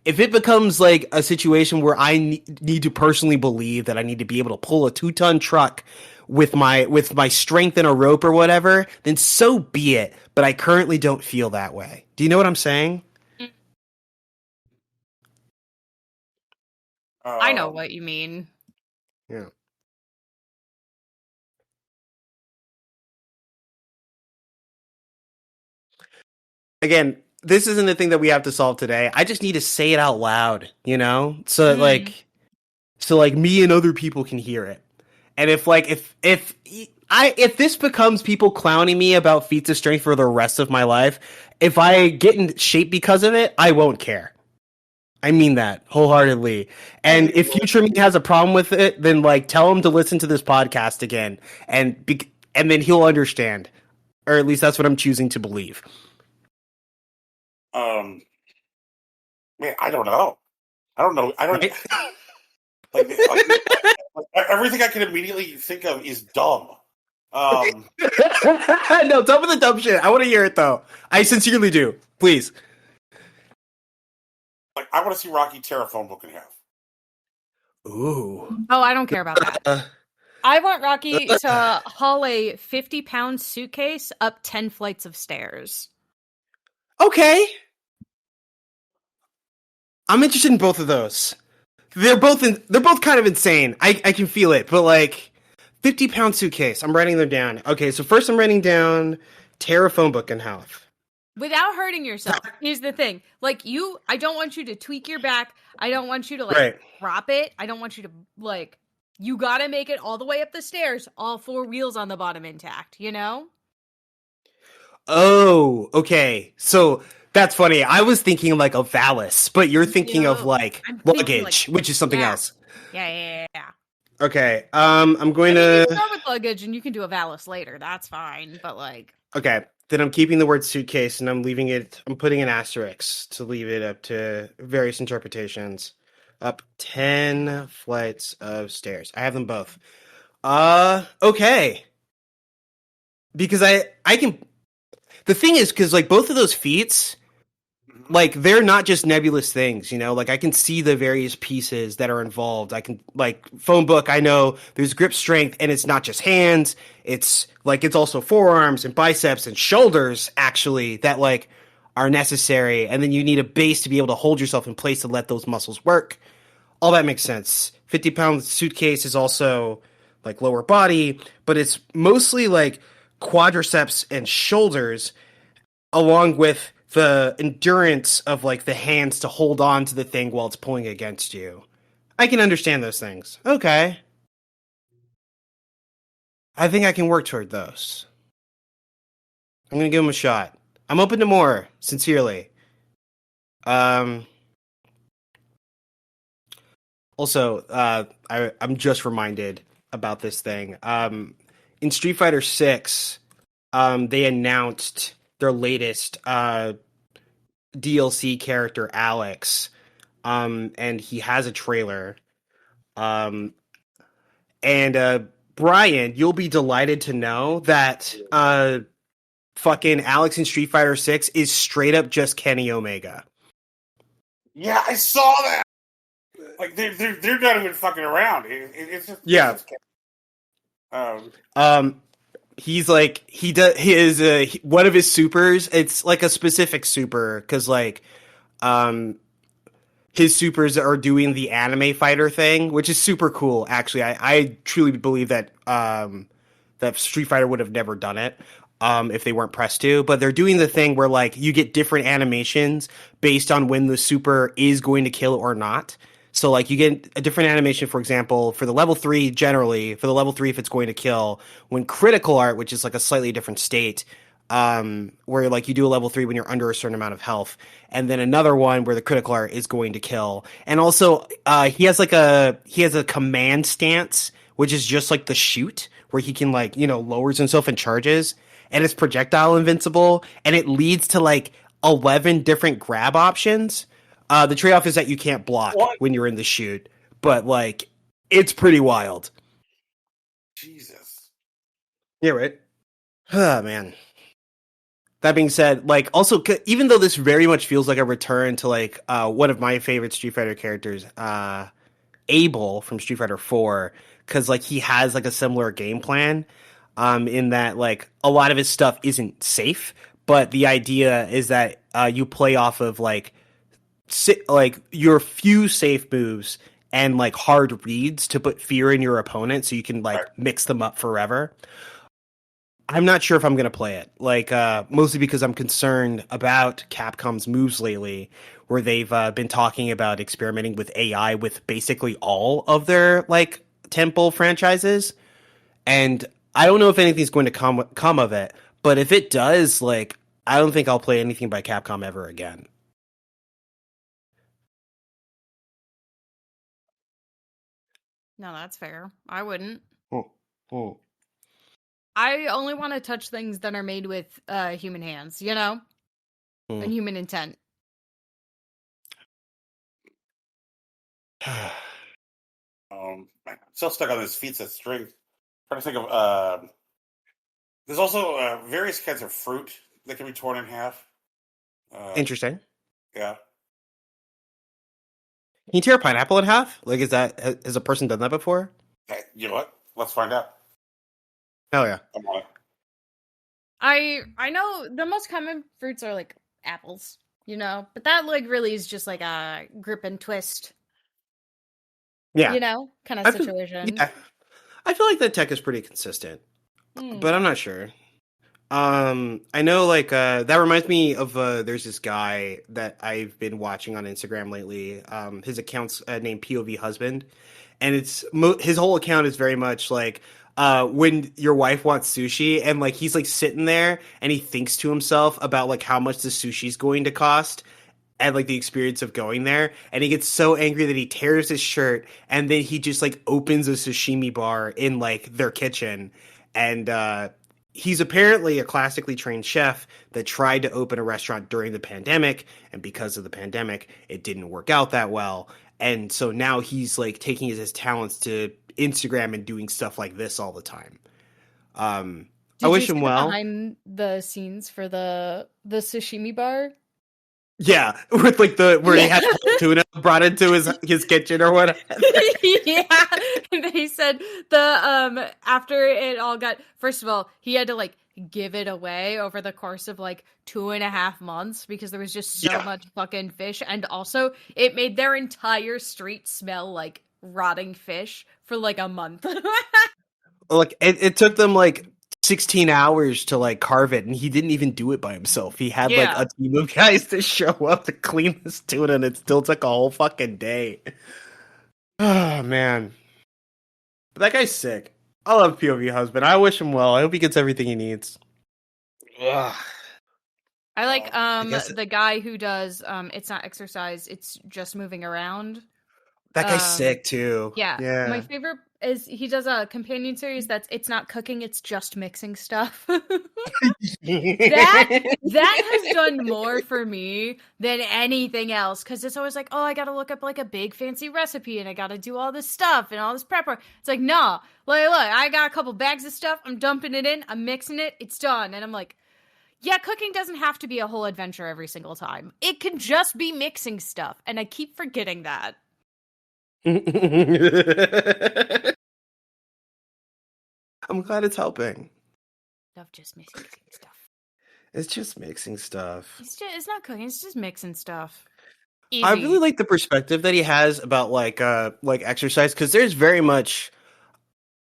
if it becomes like a situation where I need to personally believe that I need to be able to pull a 2-ton truck with my strength in a rope or whatever, then so be it. But I currently don't feel that way. Do you know what I'm saying? I know what you mean. Yeah. Again, this isn't the thing that we have to solve today. I just need to say it out loud, so that like me and other people can hear it. And if this becomes people clowning me about feats of strength for the rest of my life, if I get in shape because of it, I won't care. I mean that wholeheartedly. And if future me has a problem with it, then like tell him to listen to this podcast again, and then he'll understand, or at least that's what I'm choosing to believe. Man, I don't know. I don't Right? like everything I can immediately think of is dumb. No, tell me the dumb shit. I want to hear it though. I sincerely do. Please. Like I want to see Rocky tear a phone book in half. Ooh. Oh, I don't care about that. I want Rocky to haul a 50-pound suitcase up 10 flights of stairs. Okay. I'm interested in both of those. They're both kind of insane. I can feel it, but like 50-pound suitcase. I'm writing them down. Okay, so first I'm writing down tear a phone book in half. Without hurting yourself. Here's the thing. Like I don't want you to tweak your back. I don't want you to like drop it. I don't want you to like, you gotta make it all the way up the stairs, all 4 wheels on the bottom intact, Oh, okay. So that's funny. I was thinking like a Valis, but you're thinking of No, like I'm thinking, luggage, like, which is something yeah. else. Yeah. Okay. I'm I going mean, you to. can go with luggage and you can do a Valis later. That's fine. But like, Okay. Then I'm keeping the word suitcase and I'm leaving it. I'm putting an asterisk to leave it up to various interpretations. Up 10 flights of stairs. I have them both. Okay. Because I can. The thing is, because like both of those feats, like they're not just nebulous things, you know, like I can see the various pieces that are involved. I can like phone book, I know there's grip strength and it's not just hands, it's like it's also forearms and biceps and shoulders actually that like are necessary, and then you need a base to be able to hold yourself in place to let those muscles work. All that makes sense. 50-pound suitcase is also like lower body, but it's mostly like quadriceps and shoulders, along with the endurance of like the hands to hold on to the thing while it's pulling against you. I can understand those things. Okay. I think I can work toward those. I'm gonna give them a shot. I'm open to more, sincerely. Um Also, I'm just reminded about this thing. In Street Fighter 6, they announced their latest DLC character, Alex, and he has a trailer. Um, and Brian, you'll be delighted to know that fucking Alex in Street Fighter 6 is straight up just Kenny Omega. Yeah, I saw that. Like they're not even fucking around. It's just Yeah. He's like he does his one of his supers. It's like a specific super because like his supers are doing the anime fighter thing, which is super cool. Actually, I truly believe that that Street Fighter would have never done it if they weren't pressed to. But they're doing the thing where like you get different animations based on when the super is going to kill or not. So like you get a different animation, for example, for the level 3 generally, for the level 3 if it's going to kill, when critical art, which is like a slightly different state, where like you do a level 3 when you're under a certain amount of health, and then another one where the critical art is going to kill. And also he has a command stance, which is just like the shoot, where he can like, you know, lowers himself and charges, and it's projectile invincible, and it leads to like 11 different grab options. The trade-off is that you can't block when you're in the shoot, but like it's pretty wild. Jesus. Yeah, right. Oh, man. That being said, like also even though this very much feels like a return to like one of my favorite Street Fighter characters, Abel from Street Fighter 4, because like he has like a similar game plan, in that like a lot of his stuff isn't safe, but the idea is that you play off of like your few safe moves and like hard reads to put fear in your opponent so you can like mix them up forever. I'm not sure if I'm going to play it, like mostly because I'm concerned about Capcom's moves lately, where they've been talking about experimenting with AI with basically all of their like tentpole franchises, and I don't know if anything's going to come of it, but if it does, like I don't think I'll play anything by Capcom ever again. no, that's fair. I wouldn't. Oh. I only want to touch things that are made with human hands, you know, and human intent. I'm still stuck on this feats of strength. Trying to think of there's also various kinds of fruit that can be torn in half. Interesting. Yeah. Can you tear a pineapple in half? Like, has a person done that before? Hey, you know what? Let's find out. Hell yeah. Come on. I know the most common fruits are like apples, you know, but that like really is just like a grip and twist. Yeah. You know, kind of situation. Yeah. I feel like that tech is pretty consistent, but I'm not sure. I know like that reminds me of there's this guy that I've been watching on Instagram lately. His account's named POV Husband, and it's his whole account is very much like when your wife wants sushi and like he's like sitting there and he thinks to himself about like how much the sushi's going to cost and like the experience of going there, and he gets so angry that he tears his shirt and then he just like opens a sashimi bar in like their kitchen. And he's apparently a classically trained chef that tried to open a restaurant during the pandemic, and because of the pandemic it didn't work out that well. And so now he's like taking his talents to Instagram and doing stuff like this all the time. I Did wish you him see well. behind the scenes for the sashimi bar? Yeah, with like the where he had tuna brought into his kitchen or whatever. Yeah, and they said the after it all got, first of all, he had to like give it away over the course of like 2.5 months because there was just so much fucking fish, and also it made their entire street smell like rotting fish for like a month. Like it took them like 16 hours to like carve it, and he didn't even do it by himself. He had like a team of guys to show up to clean this tuna, and it still took a whole fucking day. Oh man, but that guy's sick. I love POV husband. I wish him well. I hope he gets everything he needs. Ugh. I like guess the guy who does it's not exercise, it's just moving around. That guy's sick too. Yeah. My favorite is he does a companion series that's it's not cooking, it's just mixing stuff. that has done more for me than anything else, because it's always like, oh, I gotta look up like a big fancy recipe and I gotta do all this stuff and all this prep work. It's like, no, look, I got a couple bags of stuff, I'm dumping it in, I'm mixing it, it's done. And I'm like, yeah, cooking doesn't have to be a whole adventure every single time. It can just be mixing stuff, and I keep forgetting that. I'm glad it's helping. Stuff just mixing stuff. It's just mixing stuff. It's not cooking, it's just mixing stuff. Easy. I really like the perspective that he has about like exercise, because there's very much,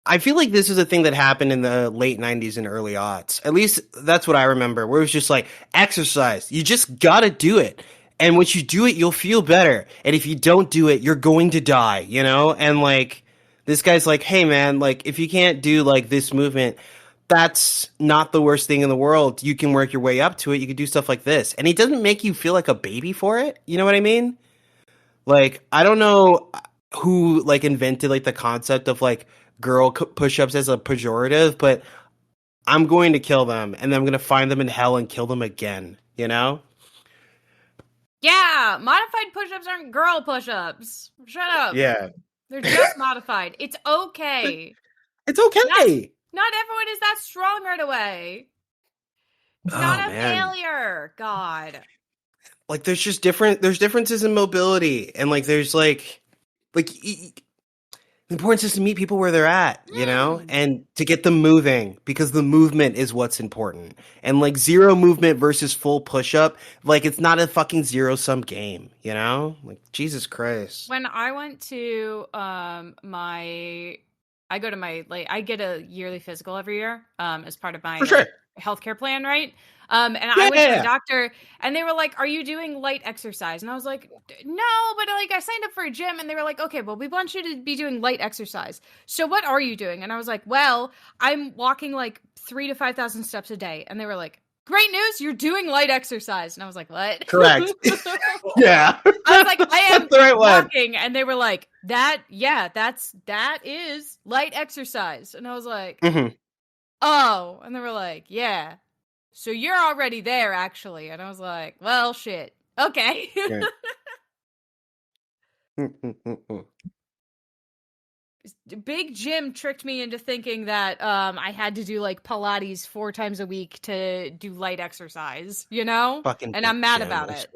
I feel like this is a thing that happened in the late 90s and early aughts. At least that's what I remember, where it was just like, exercise, you just gotta do it. And once you do it, you'll feel better. And if you don't do it, you're going to die, you know? And like, this guy's like, hey man, like if you can't do like this movement, that's not the worst thing in the world. You can work your way up to it. You can do stuff like this. And he doesn't make you feel like a baby for it. You know what I mean? Like, I don't know who like invented like the concept of like girl push-ups as a pejorative, but I'm going to kill them and then I'm going to find them in hell and kill them again, you know? Yeah, modified push-ups aren't girl push-ups. Shut up. Yeah. They're just modified. It's okay. It's okay. Not everyone is that strong right away. It's not a failure. God. Like there's differences in mobility, and like there's like the importance is to meet people where they're at, you know, and to get them moving, because the movement is what's important. And like zero movement versus full push up, like it's not a fucking zero sum game, you know? Like Jesus Christ. When I went to I go to my I get a yearly physical every year as part of my healthcare plan, right? And I went to the doctor and they were like, are you doing light exercise? And I was like, no, but like I signed up for a gym, and they were like, okay, well, we want you to be doing light exercise. So what are you doing? And I was like, well, I'm walking like 3,000 to 5,000 steps a day. And they were like, great news, you're doing light exercise. And I was like, what? Correct. Yeah. I was like, I am the right walking. And they were like, that is light exercise. And I was like, oh. And they were like, yeah. So you're already there, actually. And I was like, well, shit. Okay. Big Jim tricked me into thinking that I had to do like Pilates 4 times a week to do light exercise, you know? And I'm mad about it.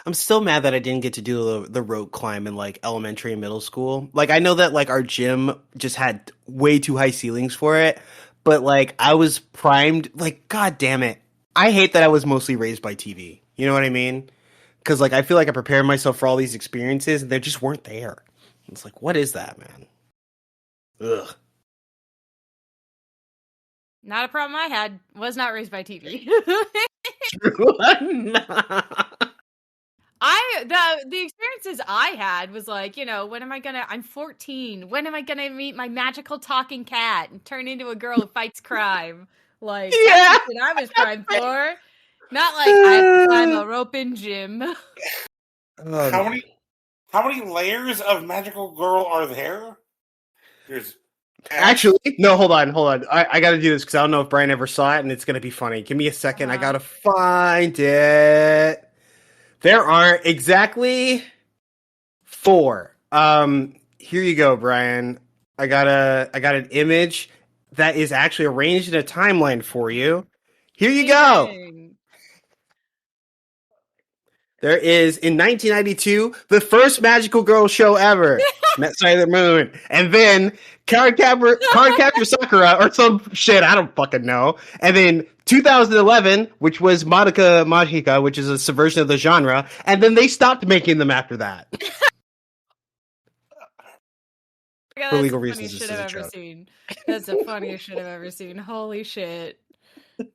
I'm still mad that I didn't get to do the rope climb in like elementary and middle school. Like I know that like our gym just had way too high ceilings for it, but like I was primed. Like, God damn it, I hate that I was mostly raised by TV. You know what I mean? Because like I feel like I prepared myself for all these experiences and they just weren't there. It's like, what is that, man? Ugh. Not a problem I had. Was not raised by TV. The experiences I had was like, I'm 14. When am I gonna meet my magical talking cat and turn into a girl who fights crime? Like, that's what I was trying for. Not like I have to climb a rope in gym. How many layers of magical girl are there? There's actually no. Hold on. I got to do this because I don't know if Brian ever saw it, and it's gonna be funny. Give me a second. I gotta find it. There are exactly 4. Here you go, Brian. I got an image that is actually arranged in a timeline for you. Here you go. There is, in 1992, the first magical girl show ever, Met Sailor Moon. And then Cardcaptor Sakura, or some shit, I don't fucking know. And then 2011, which was Madoka Magica, which is a subversion of the genre. And then they stopped making them after that. God, for legal reasons, shit I've ever seen. That's the funniest shit I've ever seen. Holy shit.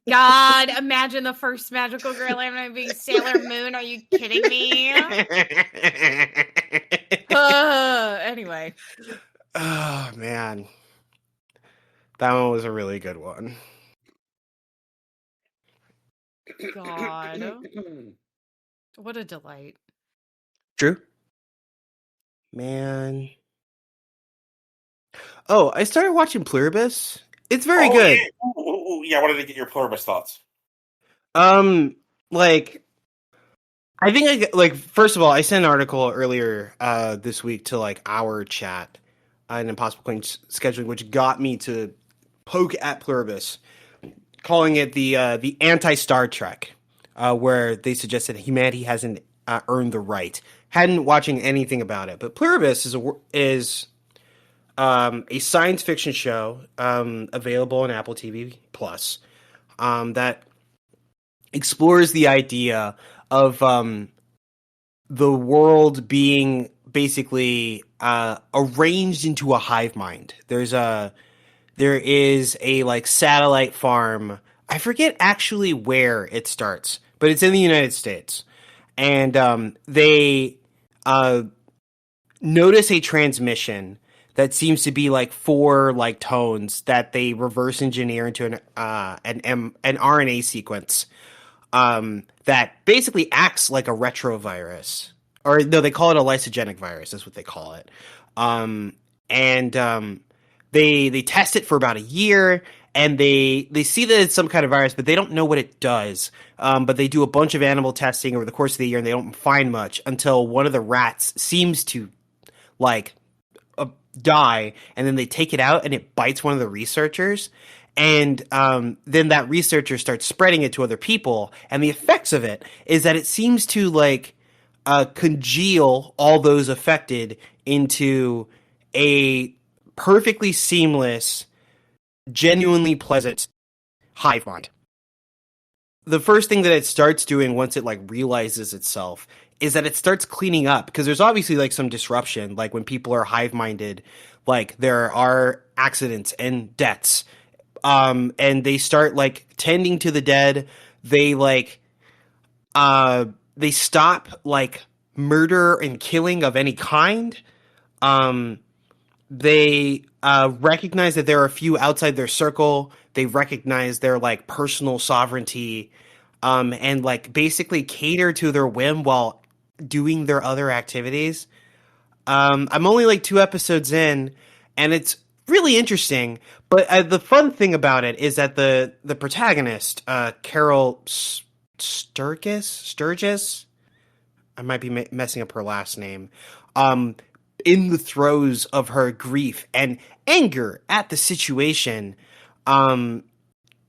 God, imagine the first magical girl ever being Sailor Moon. Are you kidding me? Anyway. Oh, man. That one was a really good one. God. What a delight. Drew? Man. Oh, I started watching Pluribus. It's very good. Yeah, I wanted to get your Pluribus thoughts. Like, I think, first of all, I sent an article earlier this week to, our chat in Impossible Claim Scheduling, which got me to poke at Pluribus, calling it the anti-Star Trek, where they suggested humanity hasn't earned the right. Hadn't watching anything about it, but Pluribus is a science fiction show available on Apple TV Plus that explores the idea of the world being basically arranged into a hive mind. There is a satellite farm. I forget actually where it starts, but it's in the United States, and they notice a transmission that seems to be 4 tones that they reverse engineer into an RNA sequence that basically acts like a retrovirus, or no, they call it a lysogenic virus. That's what they call it. They test it for about a year, and they see that it's some kind of virus, but they don't know what it does. But they do a bunch of animal testing over the course of the year, and they don't find much until one of the rats seems to die, and then they take it out and it bites one of the researchers, and then that researcher starts spreading it to other people, and the effects of it is that it seems to congeal all those affected into a perfectly seamless, genuinely pleasant hive mind. The first thing that it starts doing once it realizes itself is that it starts cleaning up, because there's obviously some disruption. When people are hive-minded, there are accidents and deaths, and they start tending to the dead. They they stop murder and killing of any kind. They recognize that there are a few outside their circle. They recognize their personal sovereignty, and basically cater to their whim while doing their other activities. I'm only 2 episodes in, and it's really interesting. But the fun thing about it is that the protagonist, Carol Sturgis, I might be messing up her last name, in the throes of her grief and anger at the situation,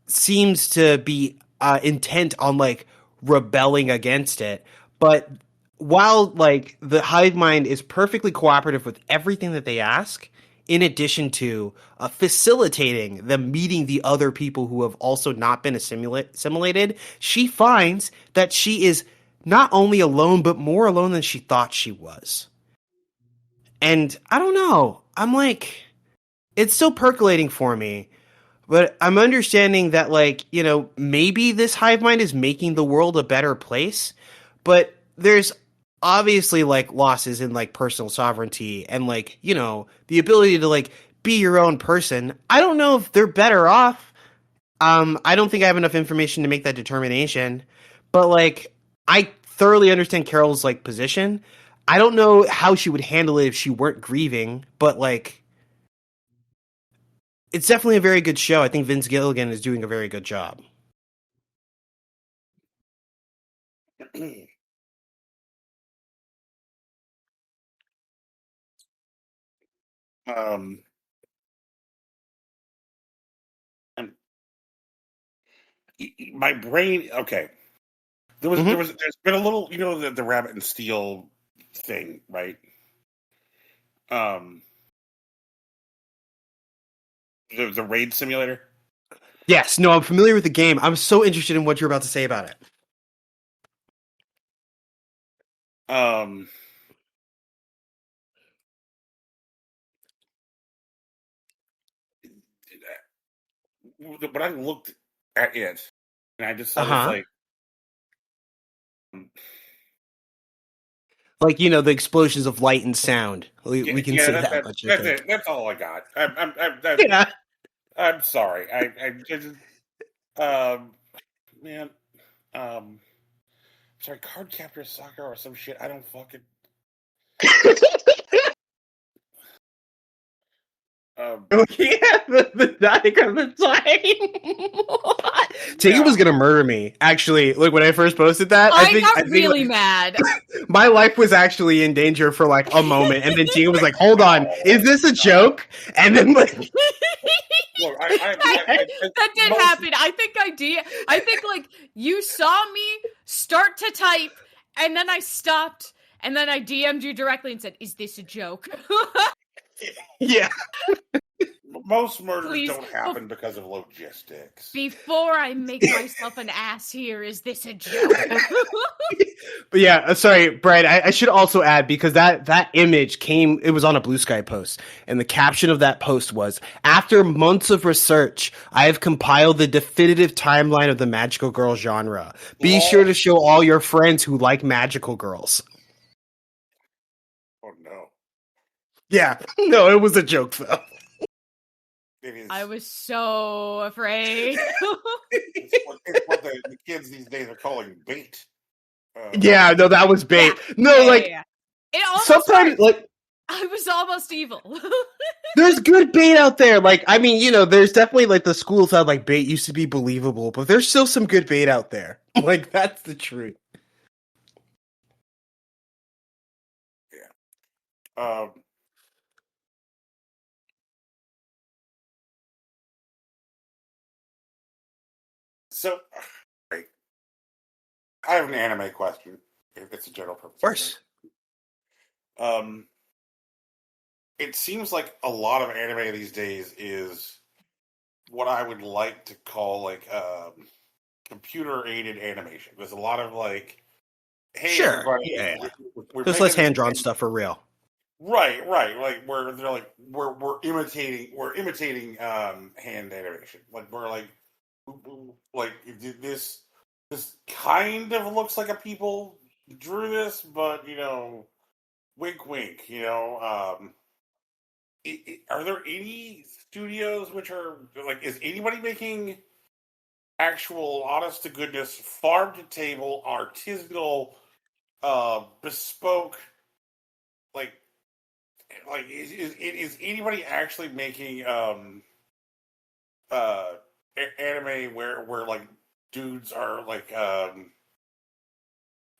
seems to be intent on rebelling against it. But while the hive mind is perfectly cooperative with everything that they ask, in addition to facilitating them meeting the other people who have also not been assimilated, she finds that she is not only alone, but more alone than she thought she was. And I don't know. I'm it's still percolating for me, but I'm understanding that maybe this hive mind is making the world a better place, but there's obviously like losses in like personal sovereignty and like, you know, the ability to like be your own person. I don't know if they're better off. I don't think I have enough information to make that determination, but like I thoroughly understand Carol's like position. I don't know how she would handle it if she weren't grieving, but like it's definitely a very good show. I think Vince Gilligan is doing a very good job. And my brain, okay. There's been a little, you know, the Rabbit and Steel thing, right? The raid simulator. Yes, no, I'm familiar with the game. I'm so interested in what you're about to say about it. But I looked at it, and I just saw this like, you know, the explosions of light and sound. We can say that much. That's it. That's all I got. I'm sorry. I just, man, sorry, Card Captor Soccer or some shit. I don't fucking. The diagram of time. Tiggy was gonna murder me. Actually, look, when I first posted that, I got really mad. My life was actually in danger for like a moment, and then Tiggy was like, "Hold on, is this a joke?" And then like, look, that did happen. I think like you saw me start to type, and then I stopped, and then I DM'd you directly and said, "Is this a joke?" Yeah. Most murders don't happen because of logistics. Before I make myself an ass here, is this a joke? But yeah, sorry, Brian, I should also add, because that image came, it was on a Blue Sky post, and the caption of that post was, "After months of research, I have compiled the definitive timeline of the magical girl genre. Be sure to show all your friends who like magical girls." Oh no. Yeah, no, it was a joke though. I was so afraid. it's what the kids these days are calling bait. Yeah, no, that was bait. Yeah, no, yeah, like yeah. It almost sometimes like I was almost evil. there's good bait out there. Like, I mean, you know, there's definitely like the schools had like bait used to be believable, but there's still some good bait out there. Like, that's the truth. Yeah. So, right. I have an anime question. If it's a general purpose. Of course. It seems like a lot of anime these days is what I would like to call like computer aided animation. There's a lot of like, hey, sure, everybody, yeah. we're There's less hand drawn stuff for real. Right. Like where they're like we're imitating hand animation. Like we're like this kind of looks like a people drew this, but you know, wink, wink. You know, are there any studios which are like? Is anybody making actual, honest to goodness, farm to table, artisanal, bespoke, like is anybody actually making anime where like dudes are like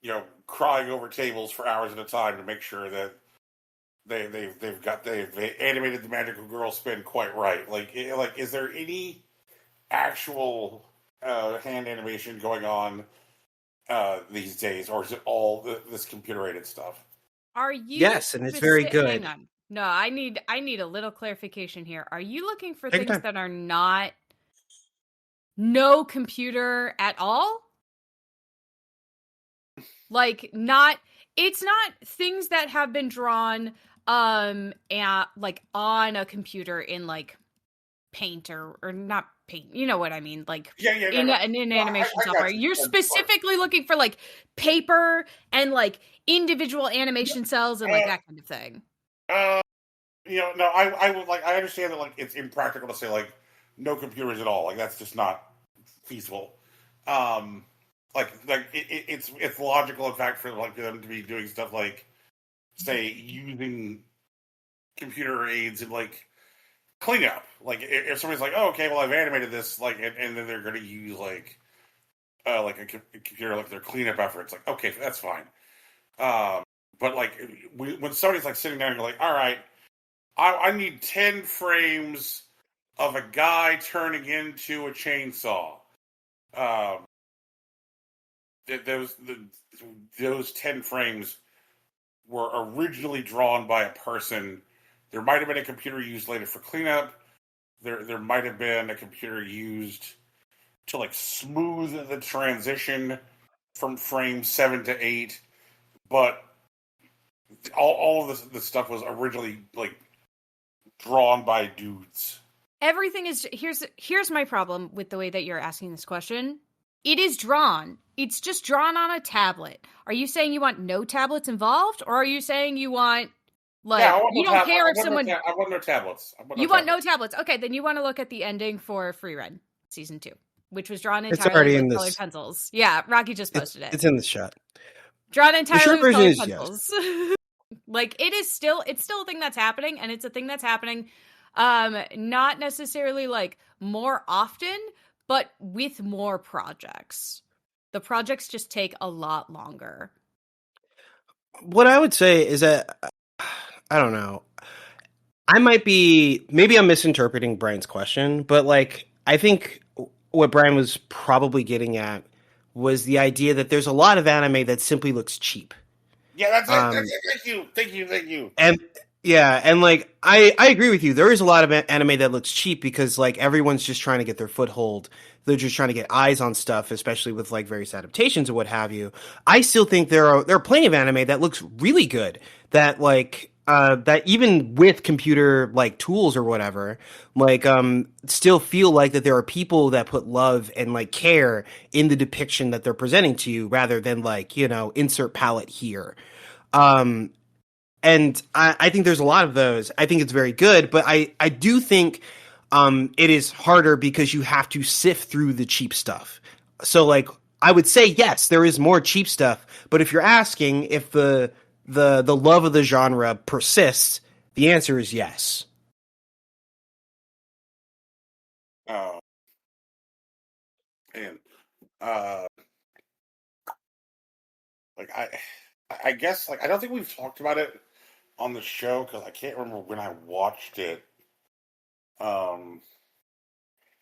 you know, crying over tables for hours at a time to make sure that they've animated the magical girl spin quite right. Like is there any actual hand animation going on these days, or is it all this computer aided stuff? Are you? Yes, and it's very good. Hang on. No, I need a little clarification here. Are you looking for things that are not no computer at all? Like it's not things that have been drawn and like on a computer in like Paint or not paint. You know what I mean? Like in animation software, you're specifically looking for like paper and like individual animation cells and like that kind of thing. I understand that like it's impractical to say like no computers at all. Like that's just not feasible. It's logical in fact for like them to be doing stuff like say using computer aids and like cleanup. Like if somebody's like, oh, okay, well I've animated this, like, and then they're going to use like a computer like their cleanup efforts. Like, okay, that's fine. But like when somebody's like sitting down and you're like, all right, I need 10 frames of a guy turning into a chainsaw. Those 10 frames were originally drawn by a person. There might have been a computer used later for cleanup. There might have been a computer used to like smooth the transition from frame 7 to 8, but all of this stuff was originally like drawn by dudes. Everything is here's my problem with the way that you're asking this question. It is drawn. It's just drawn on a tablet. Are you saying you want no tablets involved, or are you saying you want like you don't care if someone? I want no tablets. You want no tablets? Okay, then you want to look at the ending for Free Run season 2, which was drawn entirely with colored pencils. Yeah, Rocky just posted it. It's in the shot. Drawn entirely with colored pencils. Yes. Like it's still a thing that's happening, and it's a thing that's happening, not necessarily like more often, but with more projects. The projects just take a lot longer. What I would say is that, I don't know, maybe I'm misinterpreting Brian's question, but like, I think what Brian was probably getting at was the idea that there's a lot of anime that simply looks cheap. Yeah, that's it. Thank you. And yeah, and like I agree with you. There is a lot of anime that looks cheap because like everyone's just trying to get their foothold. They're just trying to get eyes on stuff, especially with like various adaptations and what have you. I still think there are plenty of anime that looks really good. That like that even with computer like tools or whatever, like still feel like that there are people that put love and like care in the depiction that they're presenting to you, rather than like, you know, insert palette here. And I think there's a lot of those. I think it's very good, but I do think it is harder because you have to sift through the cheap stuff. So like I would say yes, there is more cheap stuff, but if you're asking if the love of the genre persists, the answer is yes. I guess like I don't think we've talked about it on the show because I can't remember when I watched it. And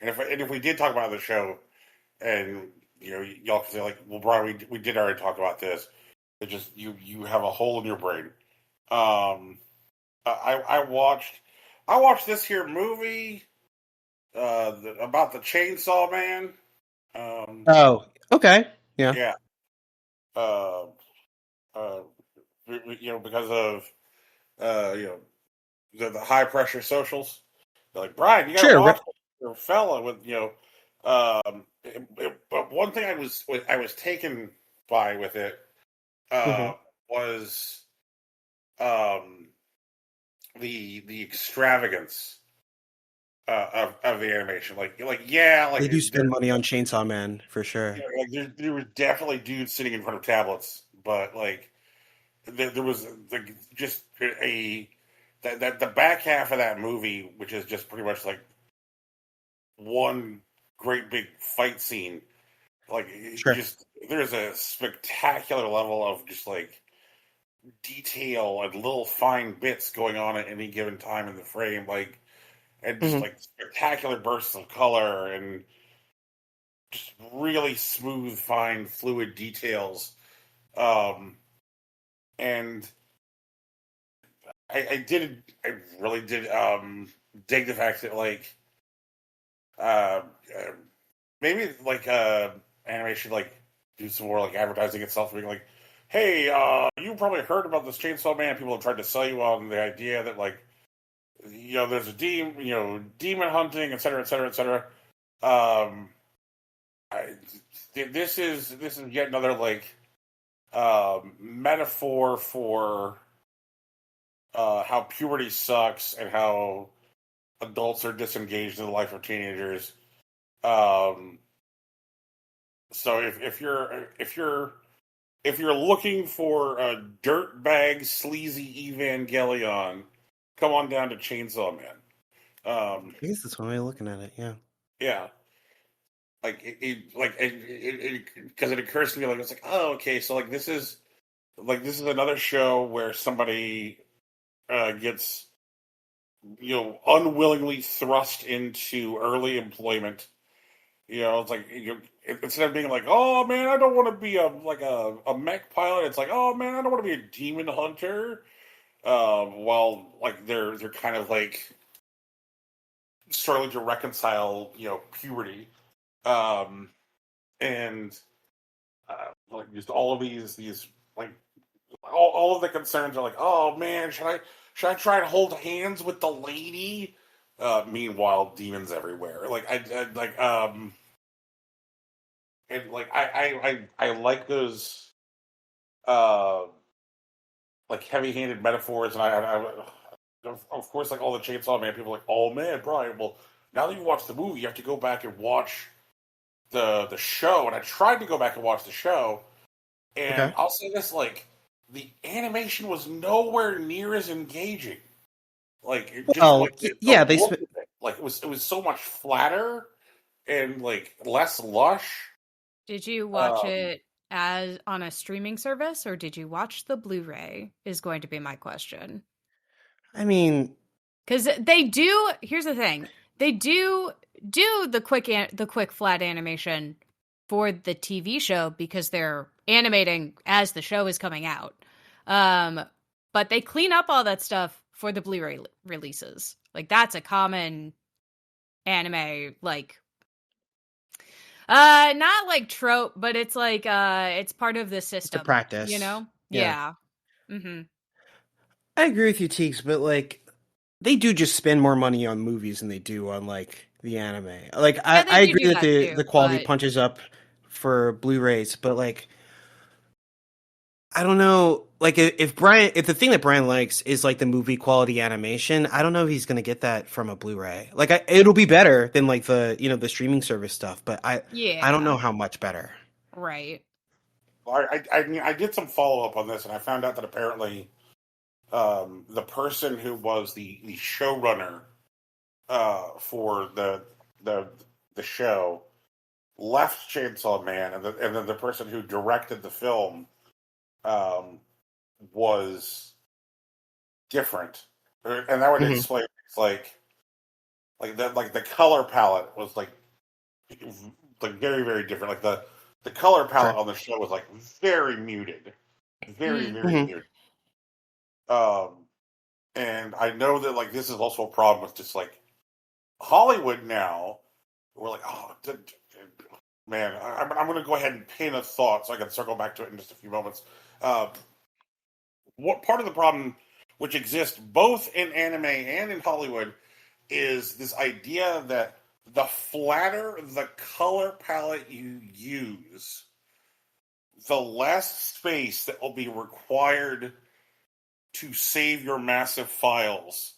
if we did talk about it on the show, and you know y'all can say like, well, Brian, we did already talk about this. It just you have a hole in your brain. I watched this here movie about the Chainsaw Man. Oh, okay, yeah. Yeah. You know, because of you know the high pressure socials. They're like, Brian, you got to watch your fella with you know. But one thing I was taken by with it was the extravagance of the animation. Like they do spend money on Chainsaw Man for sure. You know, like there were definitely dudes sitting in front of tablets, but like there was just the back half of that movie, which is just pretty much like one great big fight scene. Like just there's a spectacular level of just like detail and little fine bits going on at any given time in the frame, like and just like spectacular bursts of color and just really smooth, fine, fluid details. And I really did dig the fact that like maybe like animation like do some more like advertising itself, being like, hey, you probably heard about this Chainsaw Man. People have tried to sell you on the idea that like, you know, there's a demon hunting, et cetera, et cetera, et cetera. Um, this is yet another like metaphor for how puberty sucks and how adults are disengaged in the life of teenagers. Um, so if you're looking for a dirtbag sleazy Evangelion, come on down to Chainsaw Man. I guess that's one way of looking at it. Yeah. Yeah. Like because it occurs to me like it's like, oh, okay, so this is another show where somebody gets unwillingly thrust into early employment. It's like instead of being like, oh man, I don't want to be a mech pilot. It's like, oh man, I don't want to be a demon hunter. While they're kind of like struggling to reconcile puberty, and just all of these like all of the concerns are like, oh man, should I try to hold hands with the lady? Meanwhile, demons everywhere. And I like those heavy-handed metaphors, and of course, like all the Chainsaw Man people are like, oh man, Brian, well, now that you watched the movie, you have to go back and watch the show. And I tried to go back and watch the show, and Okay. I'll say this, the animation was nowhere near as engaging. Yeah, it was so much flatter and less lush. Did you watch it as on a streaming service, or did you watch the Blu-ray? Is going to be my question. I mean, because they do. Here's the thing: they do the quick flat animation for the TV show because they're animating as the show is coming out. But they clean up all that stuff for the Blu-ray releases. Like that's a common anime not like trope, but it's it's part of the system. It's a practice. Yeah. Mm-hmm. I agree with you, Teeks, but they do just spend more money on movies than they do on the anime. I agree that the quality punches up for Blu-rays, but I don't know. If the thing that Brian likes is the movie quality animation, I don't know if he's gonna get that from a Blu-ray. It'll be better than the streaming service stuff, but I don't know how much better. Right. Well, I did some follow up on this, and I found out that apparently the person who was the showrunner for the show left Chainsaw Man, and then the person who directed the film was different, and that would explain the color palette was very, very different. The color palette on the show was very muted, very muted. And I know that this is also a problem with just Hollywood now. We're like, oh, man, I'm going to go ahead and pin a thought so I can circle back to it in just a few moments. What part of the problem, which exists both in anime and in Hollywood, is this idea that the flatter the color palette you use, the less space that will be required to save your massive files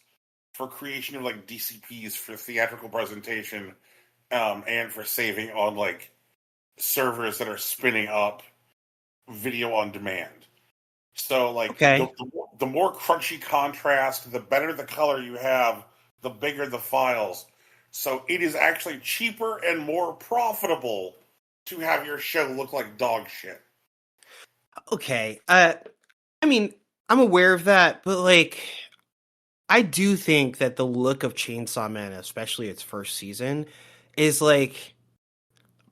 for creation of DCPs for theatrical presentation, and for saving on servers that are spinning up video on demand. So the more crunchy contrast, the better the color you have, the bigger the files. So it is actually cheaper and more profitable to have your show look like dog shit. Okay. I mean, I'm aware of that, but I do think that the look of Chainsaw Man, especially its first season, is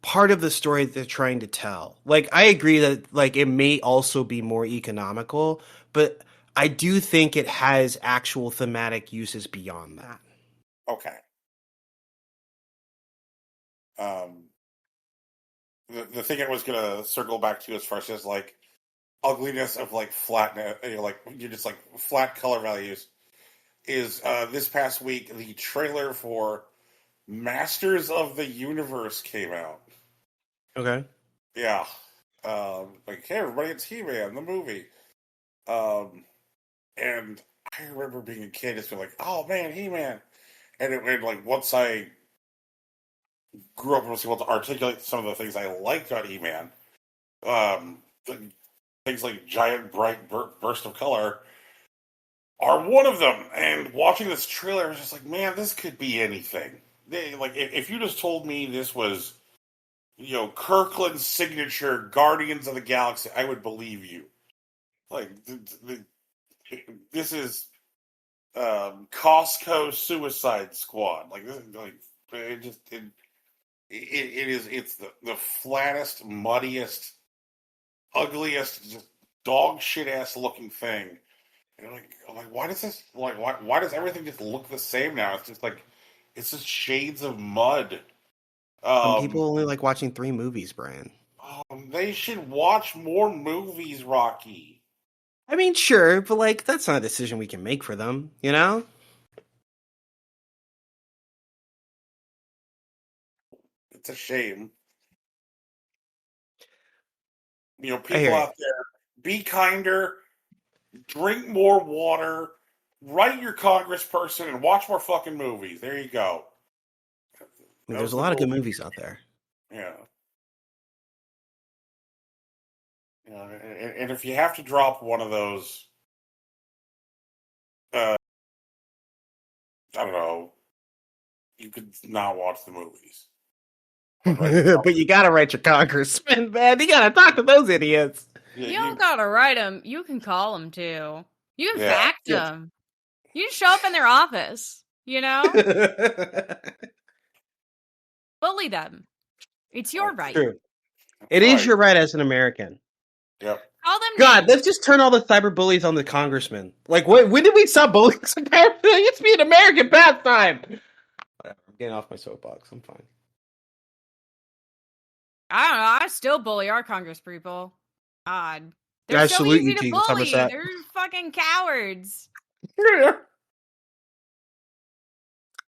part of the story that they're trying to tell. I agree that it may also be more economical, but I do think it has actual thematic uses beyond that. Okay. The thing I was gonna circle back to as far as ugliness of flatness, you're just flat color values, is this past week the trailer for Masters of the Universe came out. Okay. Yeah. Like, hey, everybody, it's He-Man, the movie. And I remember being a kid, just being like, oh man, He-Man. And like, once I grew up and was able to articulate some of the things I liked about He-Man, things like giant, bright burst of color are one of them. And watching this trailer, I was just like, man, this could be anything. Like, if you just told me this was, Kirkland's signature Guardians of the Galaxy, I would believe you. Like, this is Costco Suicide Squad. Like, it's the flattest, muddiest, ugliest, just dog shit ass looking thing. And I'm like, why does this, why does everything just look the same now? It's just shades of mud. Some people only like watching 3 movies, Brian. They should watch more movies, Rocky. I mean, sure, but like that's not a decision we can make for them, you know? It's a shame. People out there, be kinder, drink more water, write your congressperson, and watch more fucking movies. There you go. I mean, there's a lot of good movies out there. Yeah. And if you have to drop one of those, I don't know, you could not watch the movies. But you gotta write your congressman, man. You gotta talk to those idiots. You don't gotta write them. You can call them too. You can fax them. You can show up in their office. Bully them. It's your right. True. It is your right as an American. Yep. Call them. God, let's just turn all the cyber bullies on the congressman. Like, when did we stop bullying? It used to be an American pastime. Whatever. I'm getting off my soapbox. I'm fine. I don't know. I still bully our congresspeople. God. They're I so salute easy you, to Team bully. Somerset. They're fucking cowards. They're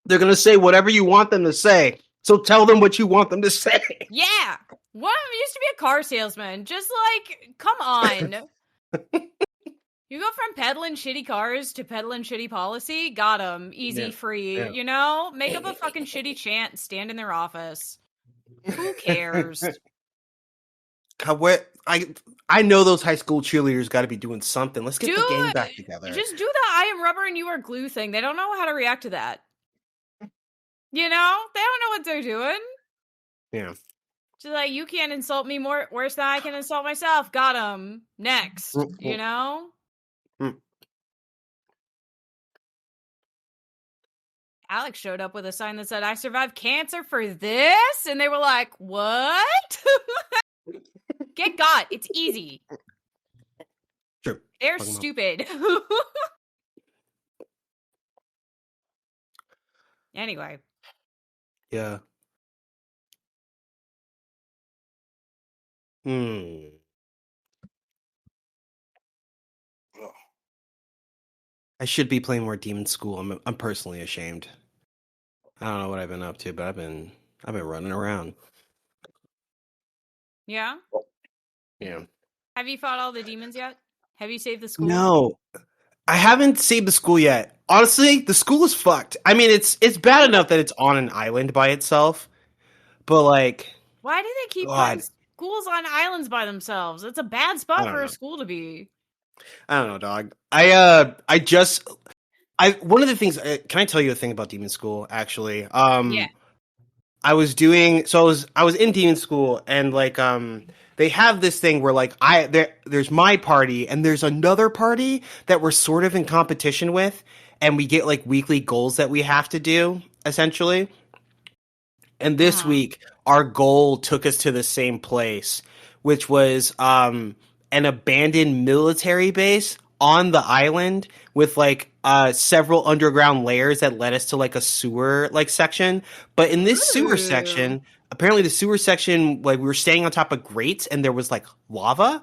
going to say whatever you want them to say. So tell them what you want them to say. Yeah. One of them used to be a car salesman. Just like, come on. You go from peddling shitty cars to peddling shitty policy. Got them. Easy, free. Yeah. Make up a fucking shitty chant and stand in their office. Who cares? God, I know those high school cheerleaders got to be doing something. Let's get the gang back together. Just do the I am rubber and you are glue thing. They don't know how to react to that. They don't know what they're doing. Yeah. Just like, you can't insult me worse than I can insult myself. Got him. Next. Alex showed up with a sign that said, I survived cancer for this. And they were like, what? Get got. It's easy. Sure. They're stupid. Anyway. Yeah. I should be playing more Demon's School. I'm personally ashamed. I don't know what I've been up to, but I've been running around. Yeah? Yeah. Have you fought all the demons yet? Have you saved the school? No. I haven't saved the school yet. Honestly, the school is fucked. I mean, it's bad enough that it's on an island by itself, but like, why do they keep putting schools on islands by themselves? It's a bad spot for a school to be. I don't know, dog. One of the things. Can I tell you a thing about Demon School? Actually, yeah. I was in Demon School, and like, they have this thing where like there's my party and there's another party that we're sort of in competition with, and we get like weekly goals that we have to do essentially. And this week, our goal took us to the same place, which was an abandoned military base on the island with like several underground layers that led us to like a sewer like section. But in this sewer section, apparently the sewer section, like we were staying on top of grates and there was like lava,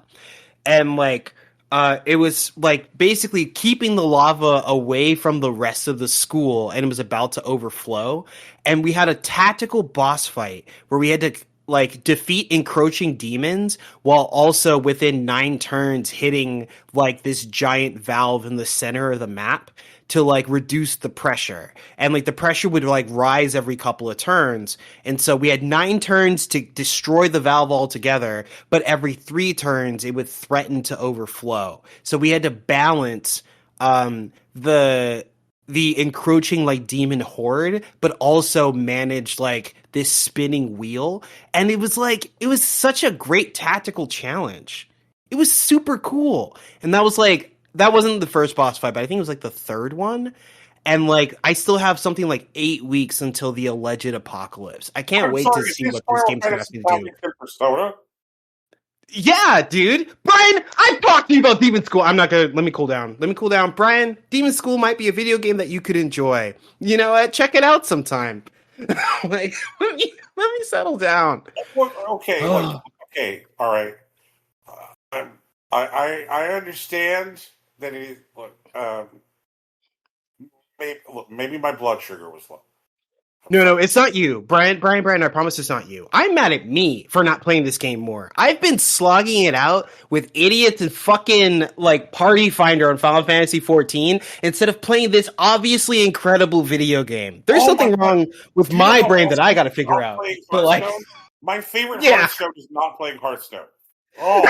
and like It was like basically keeping the lava away from the rest of the school, and it was about to overflow. And we had a tactical boss fight where we had to like defeat encroaching demons while also within 9 turns hitting like this giant valve in the center of the map to like reduce the pressure. And like the pressure would like rise every couple of turns. And so we had 9 turns to destroy the valve altogether, but every 3 turns it would threaten to overflow. So we had to balance the encroaching like demon horde, but also manage like this spinning wheel. And it was such a great tactical challenge. It was super cool. And that wasn't the first boss fight, but I think it was like the third one. And like I still have something like 8 weeks until the alleged apocalypse. I can't wait to see what this game's gonna ask me to do. Persona? Yeah, dude. Brian, I've talked to you about Demon School. Let me cool down. Brian, Demon School might be a video game that you could enjoy. You know what? Check it out sometime. Like, let me settle down. Okay, okay, all right. I understand that it. Maybe my blood sugar was low. No, it's not you. Brian, I promise it's not you. I'm mad at me for not playing this game more. I've been slogging it out with idiots and fucking, like, Party Finder on Final Fantasy XIV instead of playing this obviously incredible video game. There's something wrong with my brain that I gotta figure out. But, like, my favorite Hearthstone is not playing Hearthstone. Oh,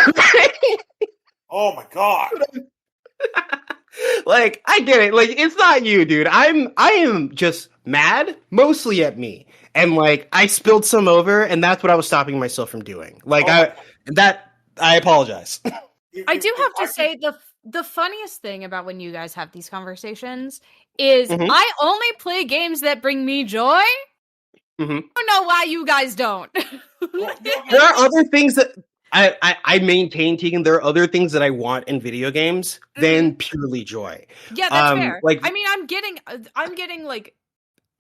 oh my god. Like, I get it. Like, it's not you, dude. I am just mad, mostly at me. And like, I spilled some over, and that's what I was stopping myself from doing. Like, I apologize. I do have to say the funniest thing about when you guys have these conversations is I only play games that bring me joy. I don't know why you guys don't. There are other things that I maintain, Tegan, there are other things that I want in video games than purely joy. Yeah, that's fair. Like, I mean, I'm getting like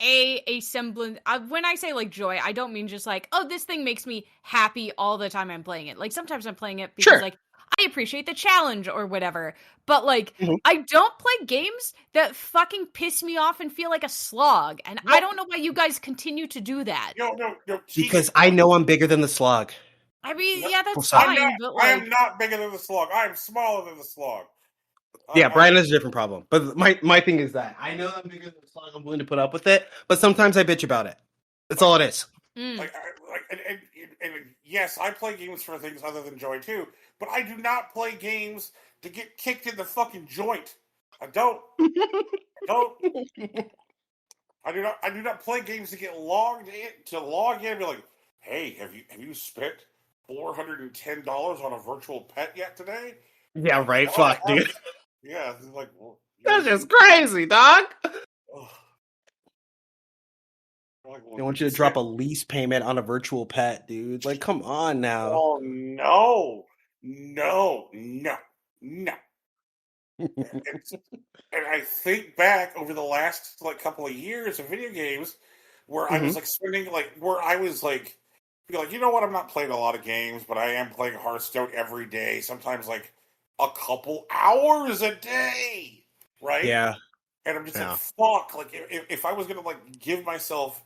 a semblance. When I say like joy, I don't mean just like, oh, this thing makes me happy all the time I'm playing it. Like sometimes I'm playing it because like I appreciate the challenge or whatever. But like, I don't play games that fucking piss me off and feel like a slog. And I don't know why you guys continue to do that. No. Because I know I'm bigger than the slog. I mean, yeah, that's fine. I am not bigger than the slug. I am smaller than the slug. Yeah, Brian has a different problem. But my thing is that I know I'm bigger than the slug. I'm willing to put up with it. But sometimes I bitch about it. That's all it is. And yes, I play games for things other than joy too. But I do not play games to get kicked in the fucking joint. I don't. I do not play games to get logged in and be like, hey, have you spent $410 on a virtual pet yet today? Yeah, right. Fuck, dude. Yeah, it's like that's just crazy, dog. They want you to drop a lease payment on a virtual pet, dude. Like, come on now. Oh no. And I think back over the last like couple of years of video games where I was like spending you know what, I'm not playing a lot of games, but I am playing Hearthstone every day, sometimes like a couple hours a day, right? Yeah. And I'm just like, fuck, like if I was gonna like give myself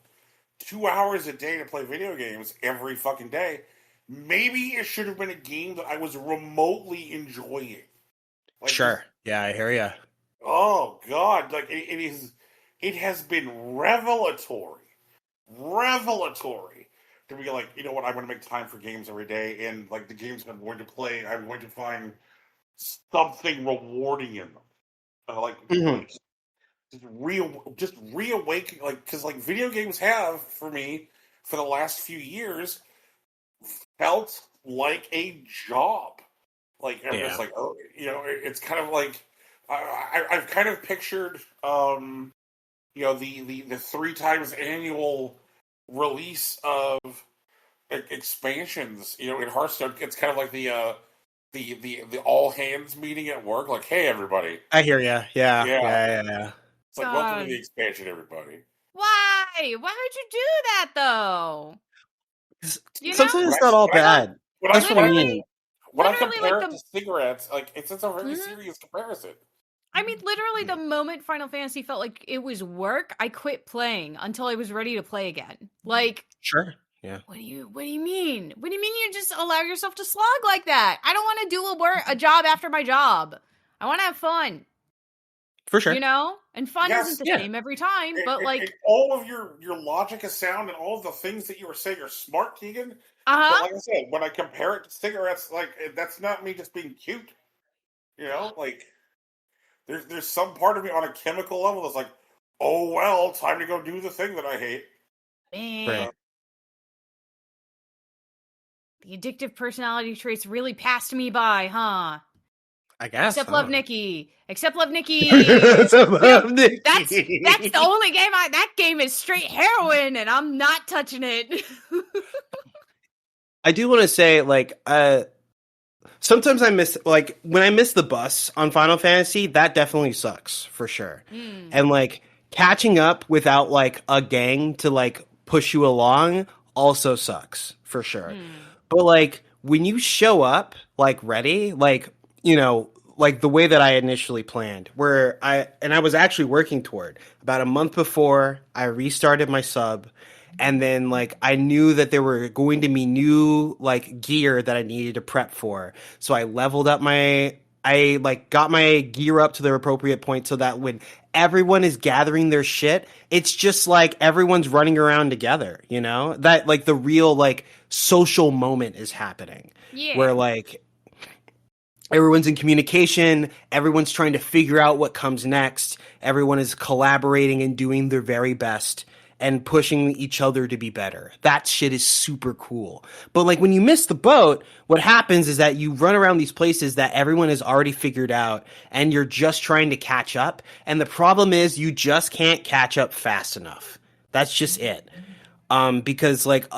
2 hours a day to play video games every fucking day, maybe it should have been a game that I was remotely enjoying. Like, sure. Yeah, I hear ya. Oh god, like it has been revelatory to be like, you know what, I'm going to make time for games every day, and like the games I'm going to play, I'm going to find something rewarding in them. Just reawaken, like, because like video games have for me for the last few years felt like a job. Like I'm just like, oh, you know, it's kind of like I've kind of pictured, you know, the 3 times annual release of expansions, you know, in Hearthstone. It's kind of like the all hands meeting at work. Like, hey, everybody. I hear ya. Yeah. It's like, welcome to the expansion, everybody. Why? Why would you do that though? Sometimes it's not all bad. That's what I mean. when I compare it to cigarettes, like it's a very serious comparison. I mean, literally, the moment Final Fantasy felt like it was work, I quit playing until I was ready to play again. Like, sure, yeah. What do you mean? What do you mean you just allow yourself to slog like that? I don't want to do a job after my job. I want to have fun. For sure. You know? And fun isn't the same every time, but like all of your logic is sound and all of the things that you were saying are smart, Keegan. Uh-huh. But like I said, when I compare it to cigarettes, like that's not me just being cute. You know, like there's some part of me on a chemical level that's like, oh well, time to go do the thing that I hate. Right. The addictive personality traits really passed me by, huh? I guess. Except Love Nikki. Except Love Nikki. Except Love Nikki. That's the only game that game is straight heroin and I'm not touching it. I do want to say, like, sometimes I miss, like, when I miss the bus on Final Fantasy, that definitely sucks, for sure. And, like, catching up without, like, a gang to, like, push you along also sucks, for sure. But, like, when you show up, like, ready, like, you know, like the way that I initially planned, where I was actually working toward about a month before I restarted my sub. And then, like, I knew that there were going to be new, like, gear that I needed to prep for. So I leveled up I got my gear up to their appropriate point so that when everyone is gathering their shit, it's just like everyone's running around together, you know? That, like, the real, like, social moment is happening. Yeah. Where, like, everyone's in communication, everyone's trying to figure out what comes next, everyone is collaborating and doing their very best and pushing each other to be better. That shit is super cool. But, like, when you miss the boat, what happens is that you run around these places that everyone has already figured out, and you're just trying to catch up. And the problem is you just can't catch up fast enough. That's just it. Because, like,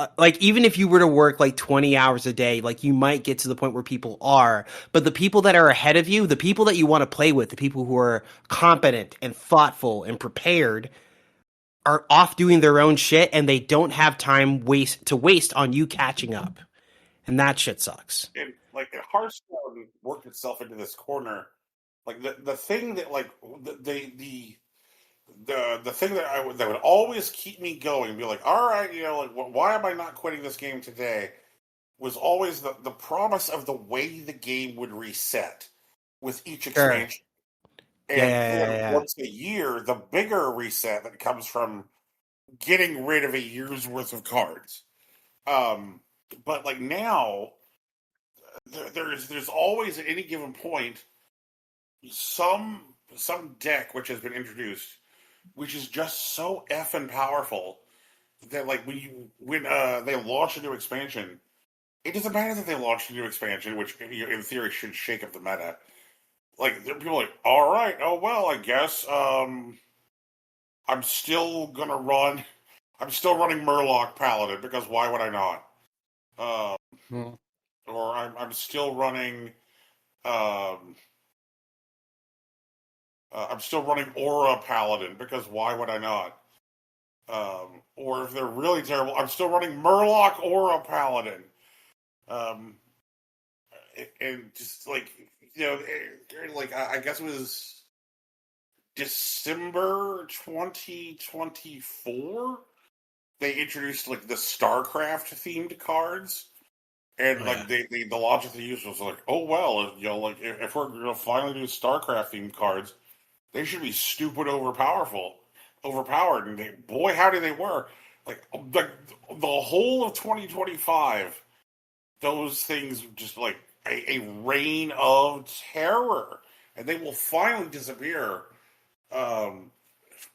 even if you were to work, like, 20 hours a day, like, you might get to the point where people are. But the people that are ahead of you, the people that you want to play with, the people who are competent and thoughtful and prepared are off doing their own shit, and they don't have time to waste on you catching up, and that shit sucks. And like Hearthstone worked itself into this corner. Like the thing that like the thing that would always keep me going, and be like, all right, you know, like why am I not quitting this game today? Was always the promise of the way the game would reset with each expansion. And once a year, the bigger reset that comes from getting rid of a year's worth of cards. But like now, there's always at any given point some deck which has been introduced, which is just so effing powerful that like when they launch a new expansion, it doesn't matter that they launched a new expansion, which in theory should shake up the meta. Like, people are like, all right, oh, well, I guess I'm still running Murloc Paladin, because why would I not? Or I'm still running Aura Paladin, because why would I not? Or if they're really terrible, I'm still running Murloc Aura Paladin. And just like, you know, like I guess it was December 2024, they introduced like the StarCraft themed cards, and like the logic they used was like, oh well, you know, like if we're gonna finally do StarCraft themed cards, they should be stupid overpowered, and boy howdy they were. Like the whole of 2025, those things just like a reign of terror, and they will finally disappear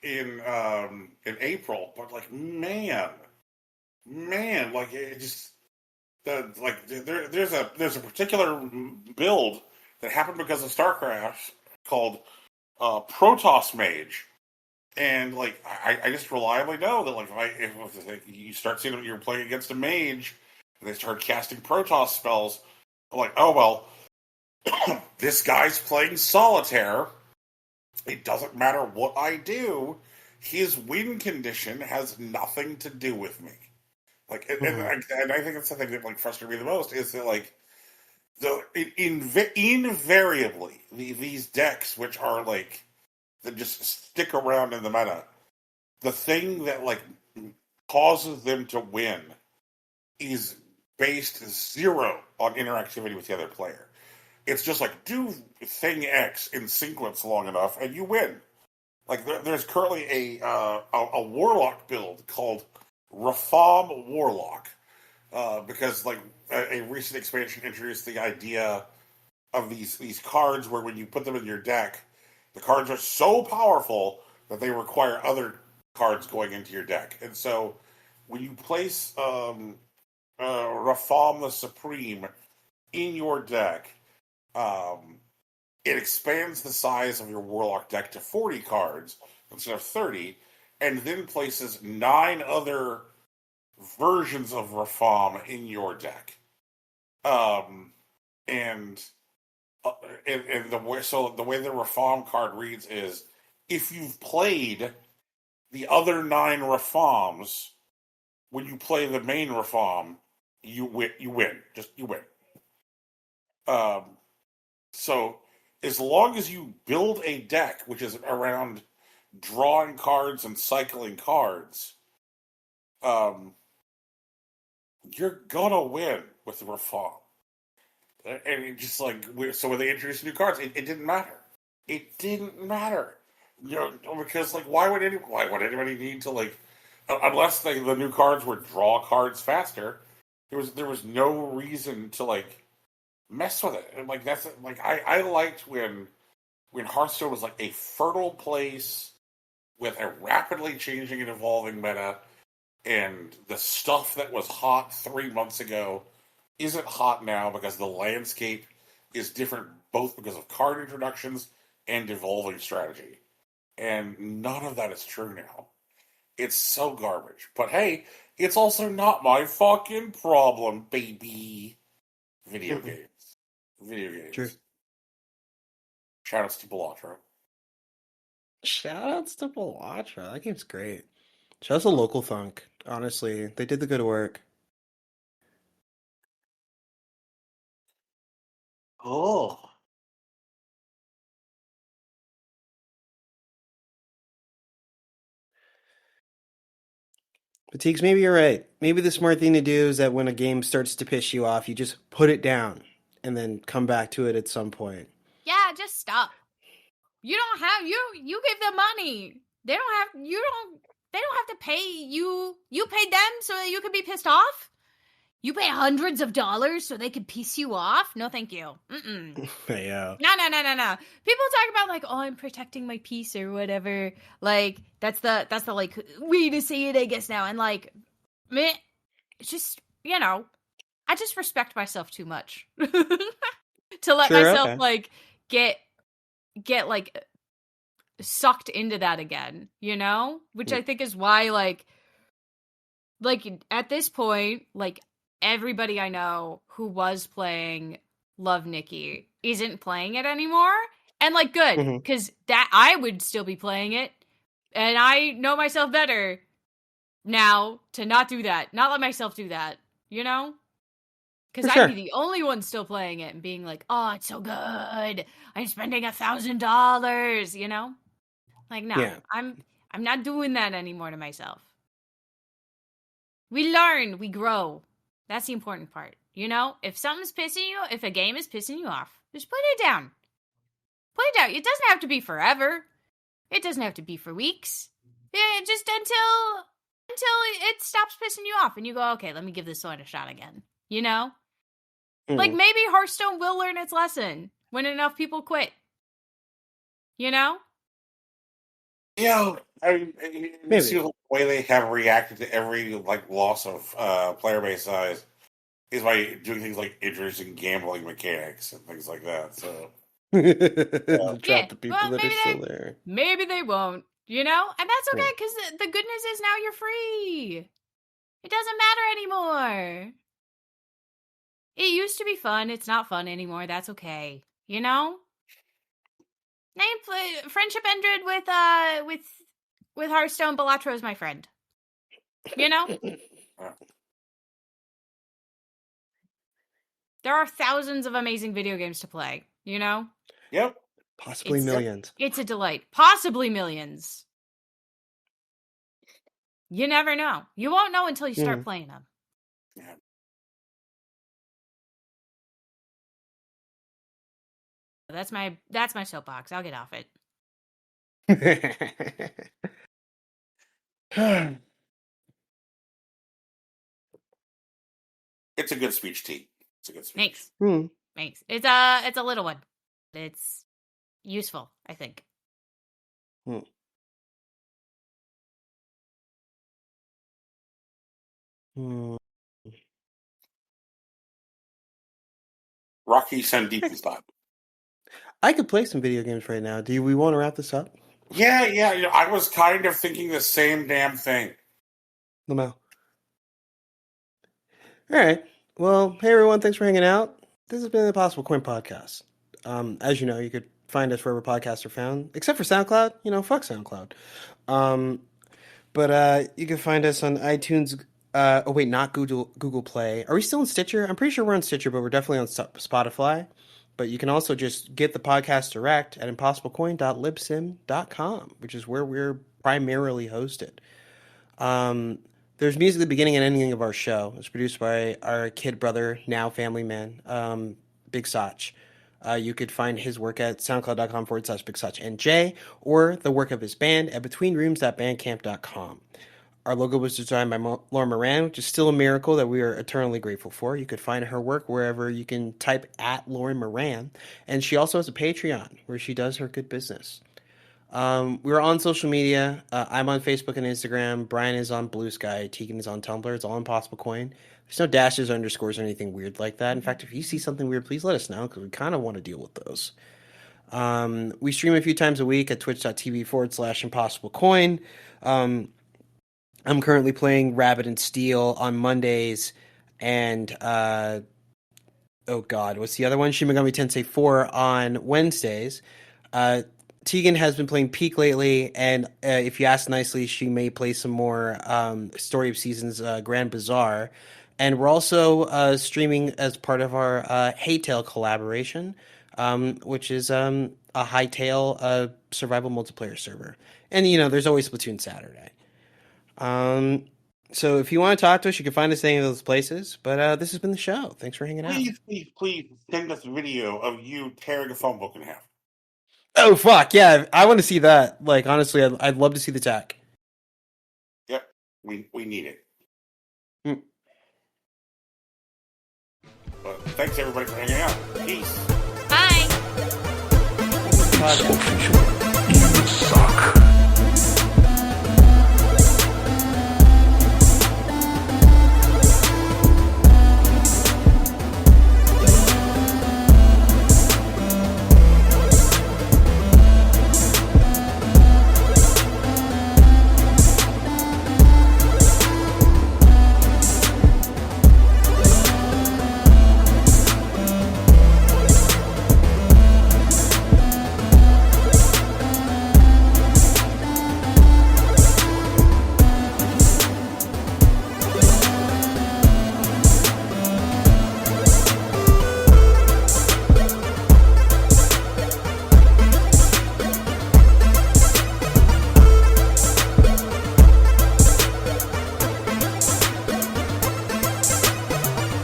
in April. But like, man, like it just there's a particular build that happened because of StarCraft called Protoss Mage, and like I just reliably know that like if you start seeing that you're playing against a mage and they start casting Protoss spells, I'm like, oh well, this guy's playing solitaire. It doesn't matter what I do. His win condition has nothing to do with me. Like, and I think that's the thing that like frustrated me the most is that like invariably these decks, which are like that just stick around in the meta, the thing that like causes them to win is based zero on interactivity with the other player. It's just like do thing X in sequence long enough and you win. Like there's currently a warlock build called Rafaam Warlock, because like a recent expansion introduced the idea of these cards where when you put them in your deck, the cards are so powerful that they require other cards going into your deck. And so when you place Rafaam the Supreme in your deck, it expands the size of your Warlock deck to 40 cards instead of 30, and then places 9 other versions of Rafaam in your deck. And the way the Rafaam card reads is, if you've played the other 9 Rafaams, when you play the main Rafaam, you win. You win. So as long as you build a deck which is around drawing cards and cycling cards, you're gonna win with the Rafaam. And it just like so when they introduced new cards, it didn't matter. It didn't matter, because like why would anybody need to like unless the new cards were draw cards faster? There was no reason to like mess with it. And like that's like I liked when Hearthstone was like a fertile place with a rapidly changing and evolving meta, and the stuff that was hot 3 months ago isn't hot now because the landscape is different, both because of card introductions and evolving strategy. And none of that is true now. It's so garbage. But hey, it's also not my fucking problem, baby. Video games. True. Shoutouts to Balatro. Shoutouts to Balatro. That game's great. Shoutouts to Local Thunk. Honestly, they did the good work. Oh. Fatigues, maybe you're right. Maybe the smart thing to do is that when a game starts to piss you off, you just put it down and then come back to it at some point. Yeah, just stop. You don't have you give them money. They don't have to pay you. You paid them so that you could be pissed off? You pay hundreds of dollars so they could piss you off? No, thank you. Yeah. No. People talk about like, oh, I'm protecting my peace or whatever. Like that's the like way to say it, I guess now. And like, meh, it's just I just respect myself too much to let myself like get like sucked into that again. Which I think is why like at this point, like, everybody I know who was playing Love Nikki isn't playing it anymore. And like, good, because that I would still be playing it. And I know myself better now to not do that. Not let myself do that, Because I'd be the only one still playing it and being like, oh, it's so good. I'm spending $1,000, Like, no, yeah. I'm not doing that anymore to myself. We learn, we grow. That's the important part. If something's pissing you, if a game is pissing you off, just put it down. Put it down. It doesn't have to be forever. It doesn't have to be for weeks. Yeah, just until it stops pissing you off and you go, okay, let me give this one a shot again. Like maybe Hearthstone will learn its lesson when enough people quit. Yeah, I mean, the way they have reacted to every like loss of player base size is by doing things like introducing gambling mechanics and things like that. So trap the people that are still there. Maybe they won't, and that's okay because the good news is now you're free. It doesn't matter anymore. It used to be fun. It's not fun anymore. That's okay. Friendship ended with Hearthstone. Balatro is my friend. There are thousands of amazing video games to play, you know? Yep. Possibly millions. It's a delight. Possibly millions. You never know. You won't know until you start playing them. Yeah. That's my soapbox. I'll get off it. It's a good speech, T. It's a good speech. Thanks. Thanks. It's a little one. It's useful, I think. Rocky Sandeep style. I could play some video games right now. Do we want to wrap this up? Yeah. You know, I was kind of thinking the same damn thing. Lamau. All right. Well, hey everyone, thanks for hanging out. This has been the Possible Coin Podcast. As you know, you could find us wherever podcasts are found, except for SoundCloud. You know, fuck SoundCloud. But you can find us on iTunes. Not Google Play. Are we still on Stitcher? I'm pretty sure we're on Stitcher, but we're definitely on Spotify. But you can also just get the podcast direct at impossiblecoin.libsyn.com, which is where we're primarily hosted. There's music at the beginning and ending of our show. It's produced by our kid brother, now family man, Big Sach. You could find his work at soundcloud.com/BigSachNJ or the work of his band at betweenrooms.bandcamp.com. Our logo was designed by Laura Moran, which is still a miracle that we are eternally grateful for. You could find her work wherever you can type at Lauren Moran. And she also has a Patreon where she does her good business. We're on social media. I'm on Facebook and Instagram. Brian is on Blue Sky. Tegan is on Tumblr. It's all Impossible Coin. There's no dashes, underscores, or anything weird like that. In fact, if you see something weird, please let us know because we kind of want to deal with those. We stream a few times a week at twitch.tv/ImpossibleCoin. I'm currently playing Rabbit and Steel on Mondays, and what's the other one? Shin Megami Tensei 4 on Wednesdays. Tegan has been playing Peak lately, and if you ask nicely, she may play some more Story of Seasons Grand Bazaar. And we're also streaming as part of our Haytale collaboration, which is a Hytale survival multiplayer server. And, you know, there's always Splatoon Saturday. So if you want to talk to us, you can find us in any of those places. But this has been the show. Thanks for hanging out. Please send us a video of you tearing a phone book in half. Oh, fuck. Yeah, I want to see that. Like, honestly, I'd love to see the tech. Yep. We need it. But thanks, everybody, for hanging out. Peace. Bye. You suck.